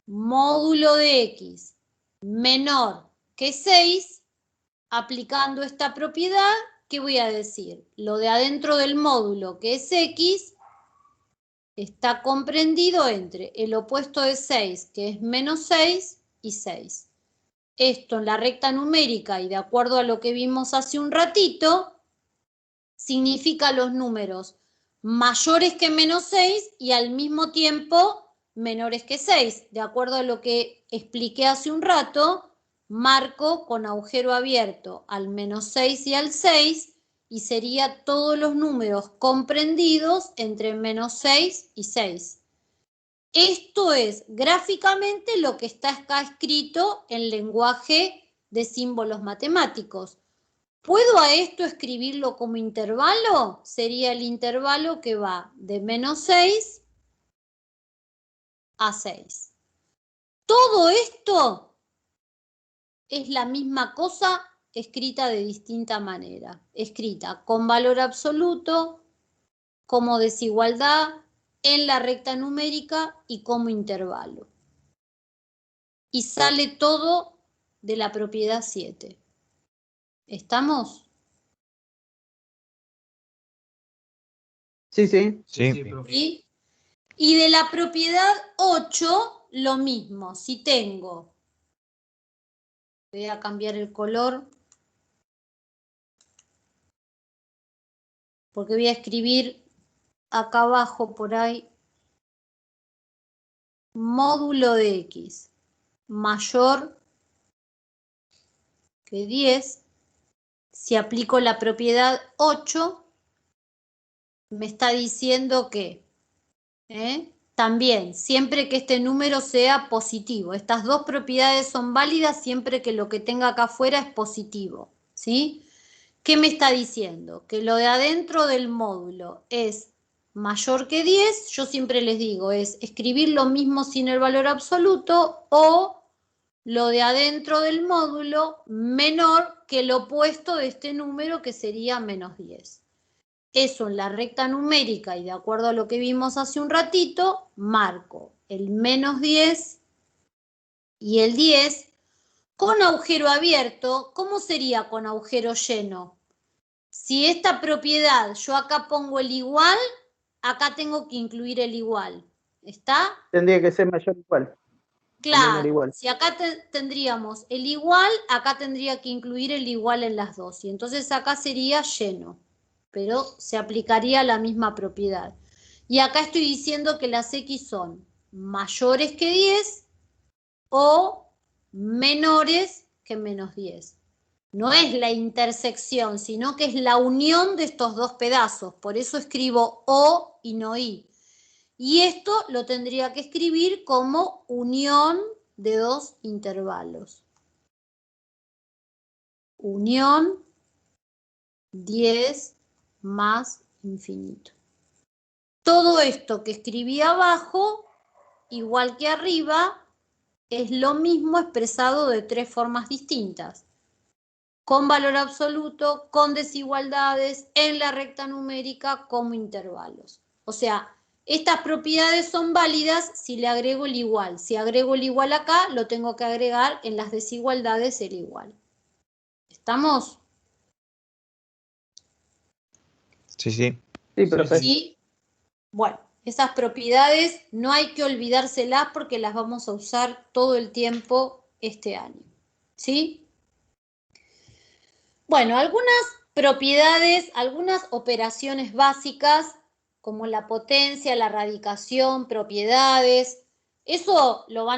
Speaker 1: módulo de X menor que 6, aplicando esta propiedad, ¿qué voy a decir? Lo de adentro del módulo, que es X, está comprendido entre el opuesto de 6, que es menos 6, y 6. Esto en la recta numérica y de acuerdo a lo que vimos hace un ratito, significa los números mayores que menos 6 y al mismo tiempo menores que 6. De acuerdo a lo que expliqué hace un rato, marco con agujero abierto al menos 6 y al 6 y sería todos los números comprendidos entre menos 6 y 6. Esto es gráficamente lo que está acá escrito en lenguaje de símbolos matemáticos. ¿Puedo a esto escribirlo como intervalo? Sería el intervalo que va de menos 6 a 6. Todo esto es la misma cosa escrita de distinta manera. Escrita con valor absoluto, como desigualdad, en la recta numérica y como intervalo. Y sale todo de la propiedad 7. ¿Estamos?
Speaker 8: Sí, sí.
Speaker 4: Sí.
Speaker 1: ¿Sí? Y de la propiedad 8, lo mismo. Si tengo, voy a cambiar el color, porque voy a escribir acá abajo por ahí, módulo de X mayor que 10, si aplico la propiedad 8, me está diciendo que también, siempre que este número sea positivo. Estas dos propiedades son válidas siempre que lo que tenga acá afuera es positivo, ¿sí? ¿Qué me está diciendo? Que lo de adentro del módulo es mayor que 10, yo siempre les digo, es escribir lo mismo sin el valor absoluto, o lo de adentro del módulo menor que el opuesto de este número, que sería menos 10. Eso en la recta numérica, y de acuerdo a lo que vimos hace un ratito, marco el menos 10 y el 10 con agujero abierto. ¿Cómo sería con agujero lleno? Si esta propiedad yo acá pongo el igual, acá tengo que incluir el igual. ¿Está?
Speaker 8: Tendría que ser mayor o igual.
Speaker 1: Claro,
Speaker 8: menor igual.
Speaker 1: si acá tendríamos el igual, acá tendría que incluir el igual en las dos. Y entonces acá sería lleno, pero se aplicaría la misma propiedad. Y acá estoy diciendo que las X son mayores que 10 o menores que menos 10. No es la intersección, sino que es la unión de estos dos pedazos. Por eso escribo O y no I. Y esto lo tendría que escribir como unión de dos intervalos. Unión 10 más infinito. Todo esto que escribí abajo, igual que arriba, es lo mismo expresado de tres formas distintas. Con valor absoluto, con desigualdades, en la recta numérica, como intervalos. O sea, estas propiedades son válidas si le agrego el igual. Si agrego el igual acá, lo tengo que agregar en las desigualdades el igual. ¿Estamos?
Speaker 4: Sí, sí.
Speaker 8: Sí, profe.
Speaker 1: Sí. Bueno, esas propiedades no hay que olvidárselas porque las vamos a usar todo el tiempo este año. ¿Sí? Bueno, algunas propiedades, algunas operaciones básicas, como la potencia, la radicación, propiedades, eso lo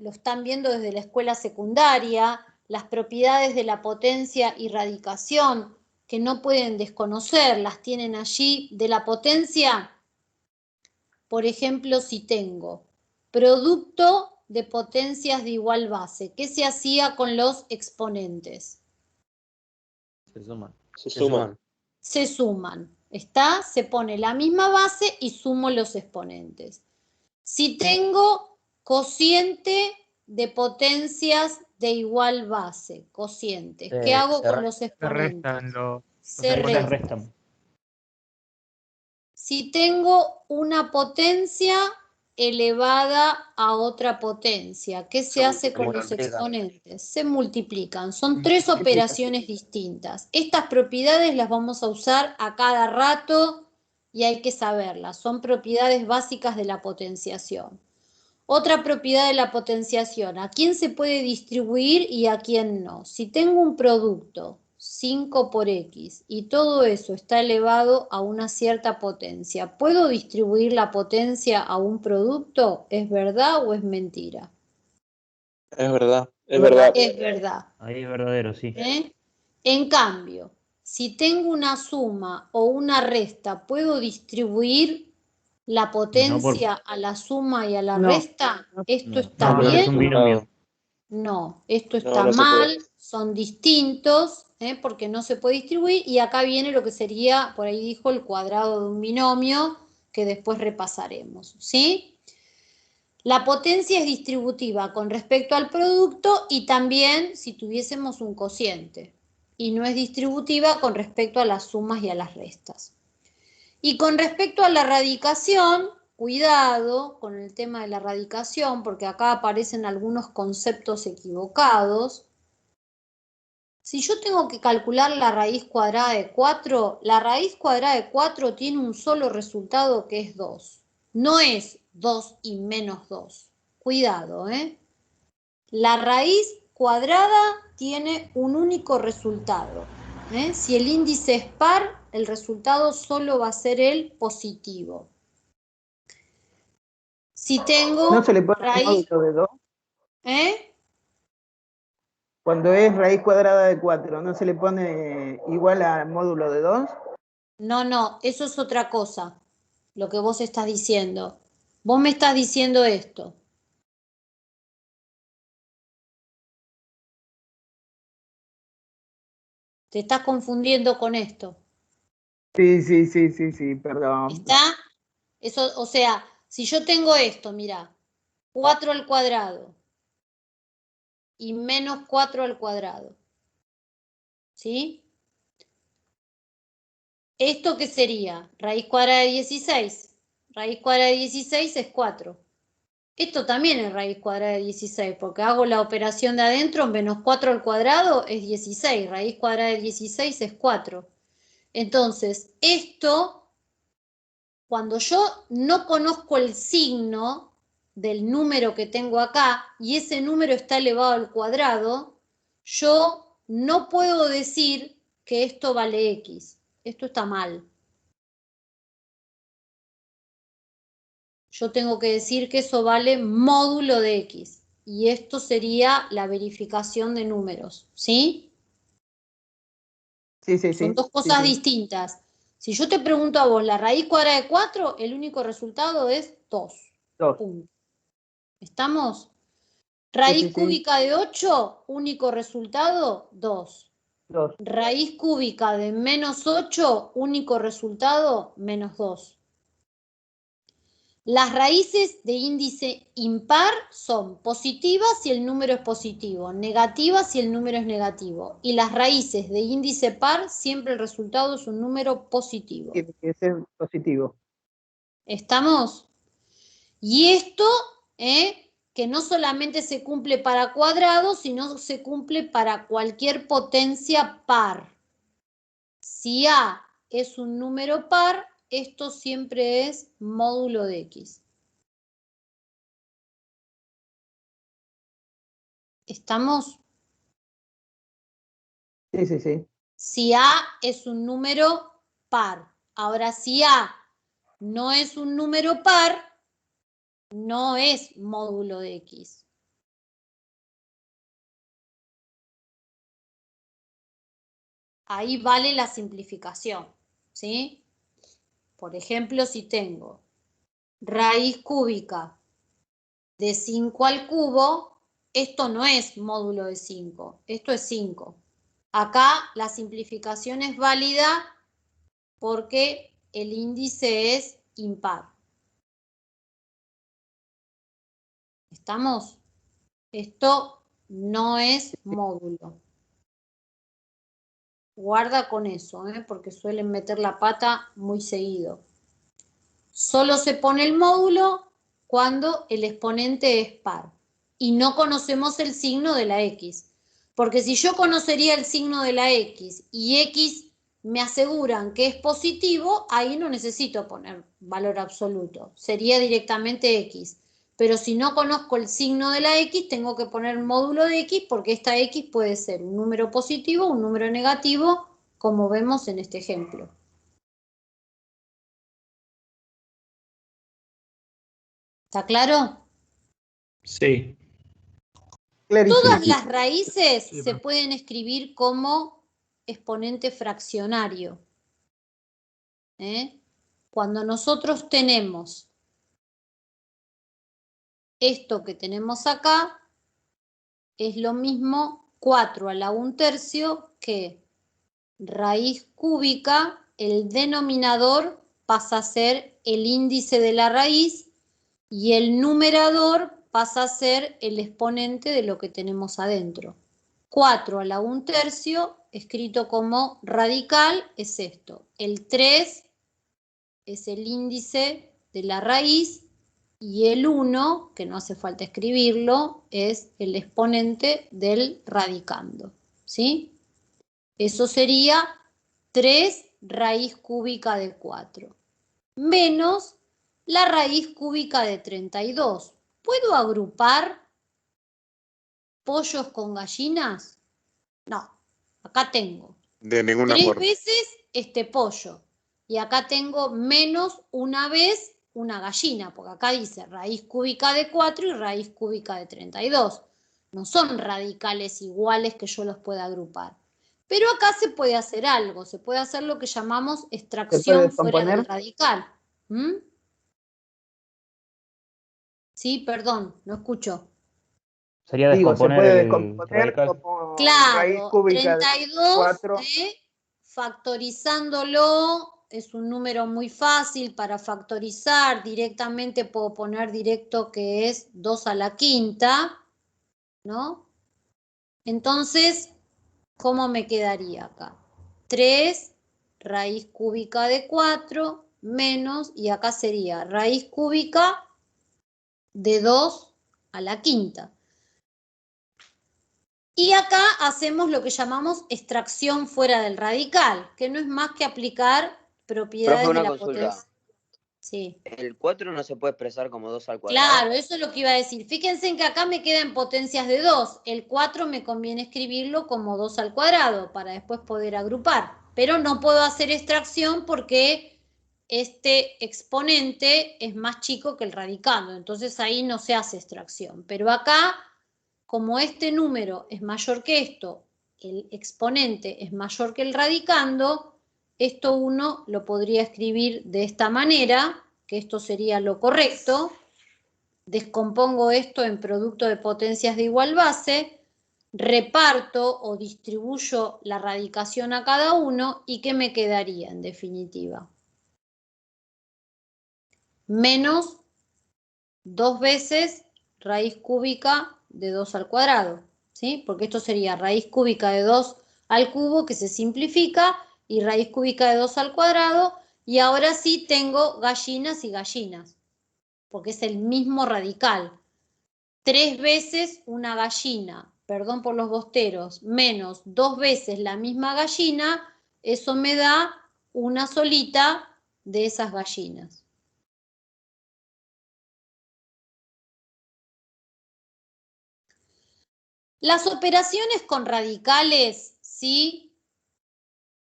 Speaker 1: están viendo desde la escuela secundaria, las propiedades de la potencia y radicación, que no pueden desconocer, las tienen allí. De la potencia, por ejemplo, si tengo producto de potencias de igual base, ¿qué se hacía con los exponentes?
Speaker 2: Se suman.
Speaker 1: Se suman, ¿está? Se pone la misma base y sumo los exponentes. Si tengo cociente de potencias de igual base, cocientes, ¿qué hago con los exponentes? Se restan. Si tengo una potencia elevada a otra potencia, ¿qué se hace con los exponentes? Se multiplican. Son tres operaciones distintas. Estas propiedades las vamos a usar a cada rato y hay que saberlas. Son propiedades básicas de la potenciación. Otra propiedad de la potenciación: ¿a quién se puede distribuir y a quién no? Si tengo un producto 5 por X y todo eso está elevado a una cierta potencia, ¿puedo distribuir la potencia a un producto? ¿Es verdad o es mentira?
Speaker 2: Es verdad, es verdad.
Speaker 1: Es verdad.
Speaker 6: Ahí es verdadero, sí.
Speaker 1: En cambio, si tengo una suma o una resta, ¿puedo distribuir la potencia a la suma y a la resta? ¿Esto está bien?
Speaker 6: Es un binomio.
Speaker 1: No, esto está
Speaker 2: No se
Speaker 1: mal,
Speaker 2: puede.
Speaker 1: son distintos, porque no se puede distribuir, y acá viene lo que sería, por ahí dijo, el cuadrado de un binomio, que después repasaremos, ¿sí? La potencia es distributiva con respecto al producto y también si tuviésemos un cociente, y no es distributiva con respecto a las sumas y a las restas. Y con respecto a la radicación, cuidado con el tema de la radicación, porque acá aparecen algunos conceptos equivocados. Si yo tengo que calcular la raíz cuadrada de 4, la raíz cuadrada de 4 tiene un solo resultado que es 2. No es 2 y menos 2. Cuidado, ¿eh? La raíz cuadrada tiene un único resultado. Si el índice es par, el resultado solo va a ser el positivo. Si tengo
Speaker 8: ¿No se le pone
Speaker 1: raíz...
Speaker 8: módulo de 2?
Speaker 1: ¿Eh?
Speaker 8: Cuando es raíz cuadrada de 4, ¿no se le pone igual al módulo de 2?
Speaker 1: No, eso es otra cosa, lo que vos estás diciendo. Vos me estás diciendo esto. Te estás confundiendo con esto.
Speaker 8: Sí, perdón.
Speaker 1: ¿Está? Eso, o sea, si yo tengo esto, mirá, 4 al cuadrado y menos 4 al cuadrado. ¿Sí? ¿Esto qué sería? Raíz cuadrada de 16. Raíz cuadrada de 16 es 4. Esto también es raíz cuadrada de 16, porque hago la operación de adentro, menos 4 al cuadrado es 16. Raíz cuadrada de 16 es 4. Entonces, esto, cuando yo no conozco el signo del número que tengo acá, y ese número está elevado al cuadrado, yo no puedo decir que esto vale X. Esto está mal. Yo tengo que decir que eso vale módulo de X. Y esto sería la verificación de números, ¿sí?
Speaker 8: Sí.
Speaker 1: Son dos cosas distintas. Si yo te pregunto a vos la raíz cuadrada de 4, el único resultado es 2.
Speaker 8: 2.
Speaker 1: Punto. ¿Estamos? Raíz
Speaker 8: Sí.
Speaker 1: cúbica de 8, único resultado, 2.
Speaker 8: 2.
Speaker 1: Raíz cúbica de menos 8, único resultado, menos 2. Las raíces de índice impar son positivas si el número es positivo, negativas si el número es negativo. Y las raíces de índice par, siempre el resultado es un número positivo.
Speaker 8: Tiene que ser positivo.
Speaker 1: ¿Estamos? Y esto, que no solamente se cumple para cuadrados, sino se cumple para cualquier potencia par. Si A es un número par, esto siempre es módulo de X. ¿Estamos?
Speaker 8: Sí.
Speaker 1: Si A es un número par. Ahora, si A no es un número par, no es módulo de X. Ahí vale la simplificación, ¿sí? Por ejemplo, si tengo raíz cúbica de 5 al cubo, esto no es módulo de 5, esto es 5. Acá la simplificación es válida porque el índice es impar. ¿Estamos? Esto no es módulo. Guarda con eso, porque suelen meter la pata muy seguido. Solo se pone el módulo cuando el exponente es par y no conocemos el signo de la X. Porque si yo conocería el signo de la X y X me aseguran que es positivo, ahí no necesito poner valor absoluto. Sería directamente X. Pero si no conozco el signo de la X, tengo que poner módulo de X porque esta X puede ser un número positivo o un número negativo, como vemos en este ejemplo. ¿Está claro?
Speaker 3: Sí.
Speaker 8: Clarísimo.
Speaker 1: Todas las raíces se pueden escribir como exponente fraccionario. Cuando nosotros tenemos esto que tenemos acá, es lo mismo 4 a la 1/3 que raíz cúbica, el denominador pasa a ser el índice de la raíz y el numerador pasa a ser el exponente de lo que tenemos adentro. 4 a la 1/3, escrito como radical, es esto. El 3 es el índice de la raíz y el 1, que no hace falta escribirlo, es el exponente del radicando, ¿sí? Eso sería 3 raíz cúbica de 4, menos la raíz cúbica de 32. ¿Puedo agrupar pollos con gallinas? No, acá tengo
Speaker 2: De ninguna
Speaker 1: 3
Speaker 2: forma.
Speaker 1: veces este pollo y acá tengo menos una vez una gallina, porque acá dice raíz cúbica de 4 y raíz cúbica de 32. No son radicales iguales que yo los pueda agrupar. Pero acá se puede hacer algo, se puede hacer lo que llamamos extracción fuera del
Speaker 8: descomponer?
Speaker 1: radical. ¿Mm? Sí, perdón, no escucho.
Speaker 6: Sería
Speaker 8: Digo, se
Speaker 6: descomponer
Speaker 8: puede
Speaker 6: el
Speaker 8: descomponer
Speaker 6: radical.
Speaker 8: como raíz
Speaker 1: Claro,
Speaker 8: cúbica de
Speaker 1: 32
Speaker 8: 4.
Speaker 1: factorizándolo es un número muy fácil para factorizar. Directamente puedo poner directo que es 2 a la quinta, ¿no? Entonces, ¿cómo me quedaría acá? 3 raíz cúbica de 4 menos, y acá sería raíz cúbica de 2 a la quinta. Y acá hacemos lo que llamamos extracción fuera del radical, que no es más que aplicar propiedades
Speaker 9: Profe,
Speaker 1: de
Speaker 9: una
Speaker 1: la
Speaker 9: consulta.
Speaker 1: potencia. Sí.
Speaker 9: ¿El 4 no se puede expresar como 2 al cuadrado?
Speaker 1: Claro, eso es lo que iba a decir. Fíjense en que acá me quedan potencias de 2. El 4 me conviene escribirlo como 2 al cuadrado para después poder agrupar. Pero no puedo hacer extracción porque este exponente es más chico que el radicando. Entonces ahí no se hace extracción. Pero acá, como este número es mayor que esto, el exponente es mayor que el radicando, esto uno lo podría escribir de esta manera, que esto sería lo correcto. Descompongo esto en producto de potencias de igual base, reparto o distribuyo la radicación a cada uno, y ¿qué me quedaría en definitiva? Menos 2 veces raíz cúbica de 2 al cuadrado, ¿sí? Porque esto sería raíz cúbica de 2 al cubo, que se simplifica, y raíz cúbica de 2 al cuadrado, y ahora sí tengo gallinas y gallinas, porque es el mismo radical. 3 veces una gallina, perdón por los bosteros, menos 2 veces la misma gallina, eso me da una solita de esas gallinas. Las operaciones con radicales, ¿sí?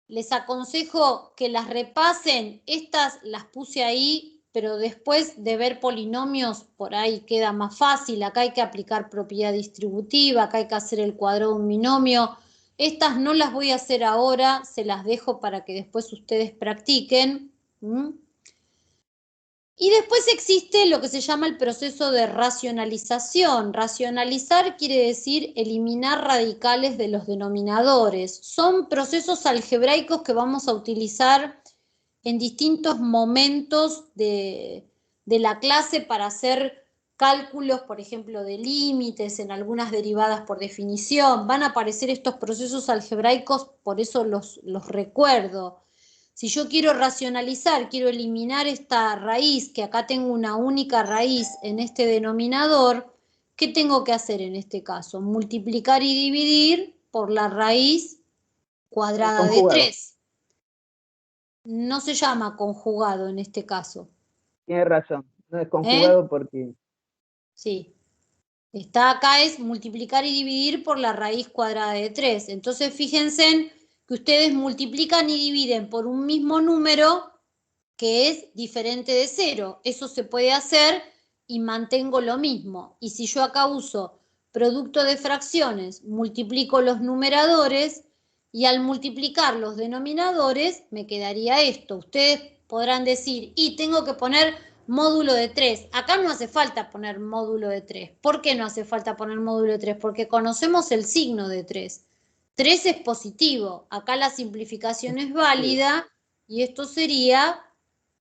Speaker 1: Les aconsejo que las repasen. Estas las puse ahí, pero después de ver polinomios, por ahí queda más fácil. Acá hay que aplicar propiedad distributiva, acá hay que hacer el cuadrado de un binomio. Estas no las voy a hacer ahora, se las dejo para que después ustedes practiquen. Y después existe lo que se llama el proceso de racionalización. Racionalizar quiere decir eliminar radicales de los denominadores. Son procesos algebraicos que vamos a utilizar en distintos momentos de la clase para hacer cálculos, por ejemplo, de límites, en algunas derivadas por definición. Van a aparecer estos procesos algebraicos, por eso los recuerdo. Si yo quiero racionalizar, quiero eliminar esta raíz, que acá tengo una única raíz en este denominador, ¿qué tengo que hacer en este caso? Multiplicar y dividir por la raíz cuadrada de 3. No se llama conjugado en este caso.
Speaker 8: Tiene razón, no es conjugado porque...
Speaker 1: Sí. Está acá es multiplicar y dividir por la raíz cuadrada de 3. Entonces fíjense que ustedes multiplican y dividen por un mismo número que es diferente de 0. Eso se puede hacer y mantengo lo mismo. Y si yo acá uso producto de fracciones, multiplico los numeradores, y al multiplicar los denominadores me quedaría esto. Ustedes podrán decir, y tengo que poner módulo de 3. Acá no hace falta poner módulo de 3. ¿Por qué no hace falta poner módulo de 3? Porque conocemos el signo de 3. 3 es positivo. Acá la simplificación es válida y esto sería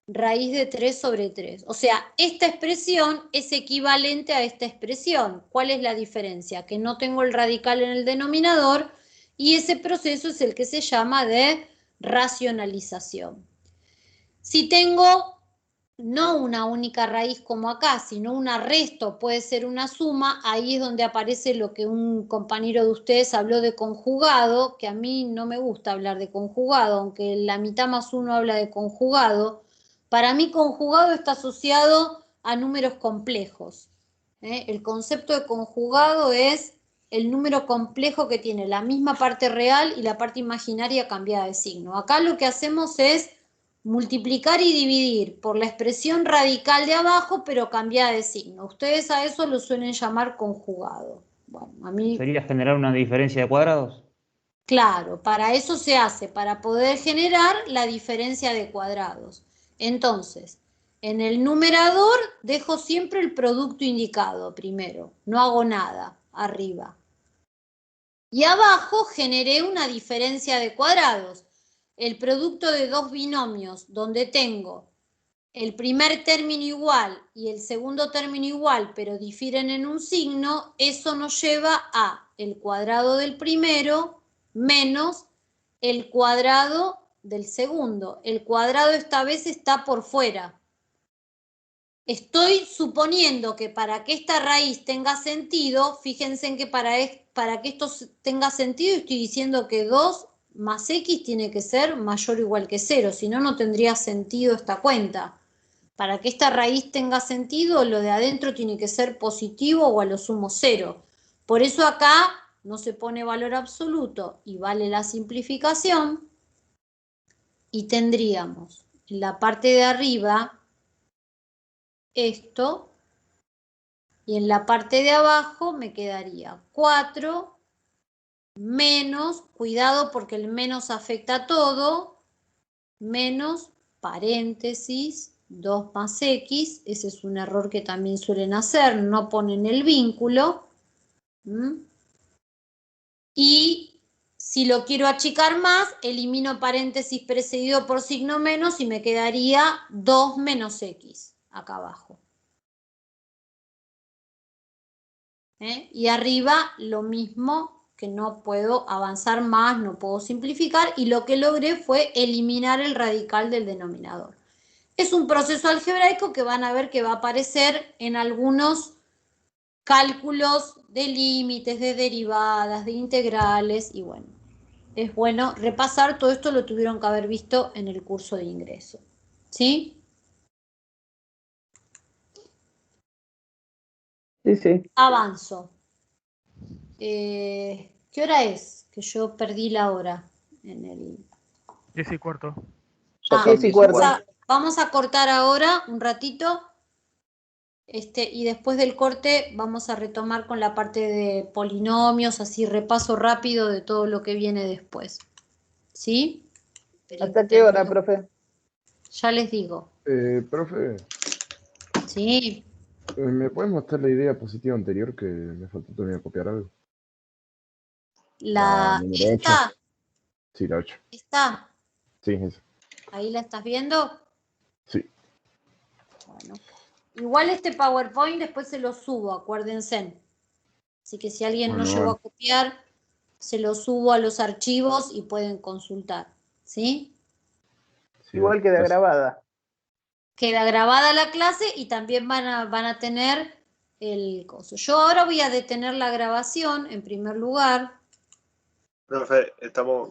Speaker 1: raíz de 3 sobre 3. O sea, esta expresión es equivalente a esta expresión. ¿Cuál es la diferencia? Que no tengo el radical en el denominador, y ese proceso es el que se llama de racionalización. Si tengo no una única raíz como acá, sino un arresto, puede ser una suma, ahí es donde aparece lo que un compañero de ustedes habló de conjugado, que a mí no me gusta hablar de conjugado, aunque la mitad más uno habla de conjugado. Para mí conjugado está asociado a números complejos. El concepto de conjugado es el número complejo que tiene la misma parte real y la parte imaginaria cambiada de signo. Acá lo que hacemos es multiplicar y dividir por la expresión radical de abajo, pero cambiada de signo. Ustedes a eso lo suelen llamar conjugado. Bueno, a mí...
Speaker 6: ¿Sería generar una diferencia de cuadrados?
Speaker 1: Claro, para eso se hace, para poder generar la diferencia de cuadrados. Entonces, en el numerador dejo siempre el producto indicado primero, no hago nada arriba. Y abajo generé una diferencia de cuadrados. El producto de dos binomios donde tengo el primer término igual y el segundo término igual, pero difieren en un signo, eso nos lleva a el cuadrado del primero menos el cuadrado del segundo. El cuadrado esta vez está por fuera. Estoy suponiendo que para que esta raíz tenga sentido, fíjense en que para que esto tenga sentido estoy diciendo que 2 más x tiene que ser mayor o igual que 0, si no, no tendría sentido esta cuenta. Para que esta raíz tenga sentido, lo de adentro tiene que ser positivo o a lo sumo 0. Por eso acá no se pone valor absoluto y vale la simplificación. Y tendríamos en la parte de arriba esto, y en la parte de abajo me quedaría 4 menos, cuidado porque el menos afecta a todo, menos paréntesis 2 más x, ese es un error que también suelen hacer, no ponen el vínculo. Y si lo quiero achicar más, elimino paréntesis precedido por signo menos y me quedaría 2 menos x acá abajo. Y arriba lo mismo, que no puedo avanzar más, no puedo simplificar, y lo que logré fue eliminar el radical del denominador. Es un proceso algebraico que van a ver que va a aparecer en algunos cálculos de límites, de derivadas, de integrales, y bueno, es bueno repasar, todo esto lo tuvieron que haber visto en el curso de ingreso. ¿Sí?
Speaker 8: Sí, sí.
Speaker 1: Avanzo. ¿Qué hora es? Que yo perdí la hora en el...
Speaker 7: 10:15.
Speaker 9: Ya son
Speaker 8: 10:15.
Speaker 1: Vamos a cortar ahora un ratito. Y después del corte vamos a retomar con la parte de polinomios, así repaso rápido de todo lo que viene después. ¿Sí?
Speaker 8: ¿Hasta qué hora, profe?
Speaker 1: Ya les digo.
Speaker 10: Profe,
Speaker 1: Sí.
Speaker 10: ¿me puedes mostrar la idea positiva anterior que me faltó todavía copiar algo?
Speaker 1: La
Speaker 10: número
Speaker 1: esta.
Speaker 10: 8. Sí, la 8.
Speaker 1: ¿Esta?
Speaker 10: Sí, esa.
Speaker 1: ¿Ahí la estás viendo?
Speaker 10: Sí.
Speaker 1: Bueno. Igual este PowerPoint después se lo subo, acuérdense. Así que si alguien no llegó a copiar, se lo subo a los archivos y pueden consultar. ¿Sí?
Speaker 10: Sí,
Speaker 8: Igual queda grabada.
Speaker 1: Queda grabada la clase y también van a tener el coso. Yo ahora voy a detener la grabación en primer lugar.
Speaker 2: Profe, estamos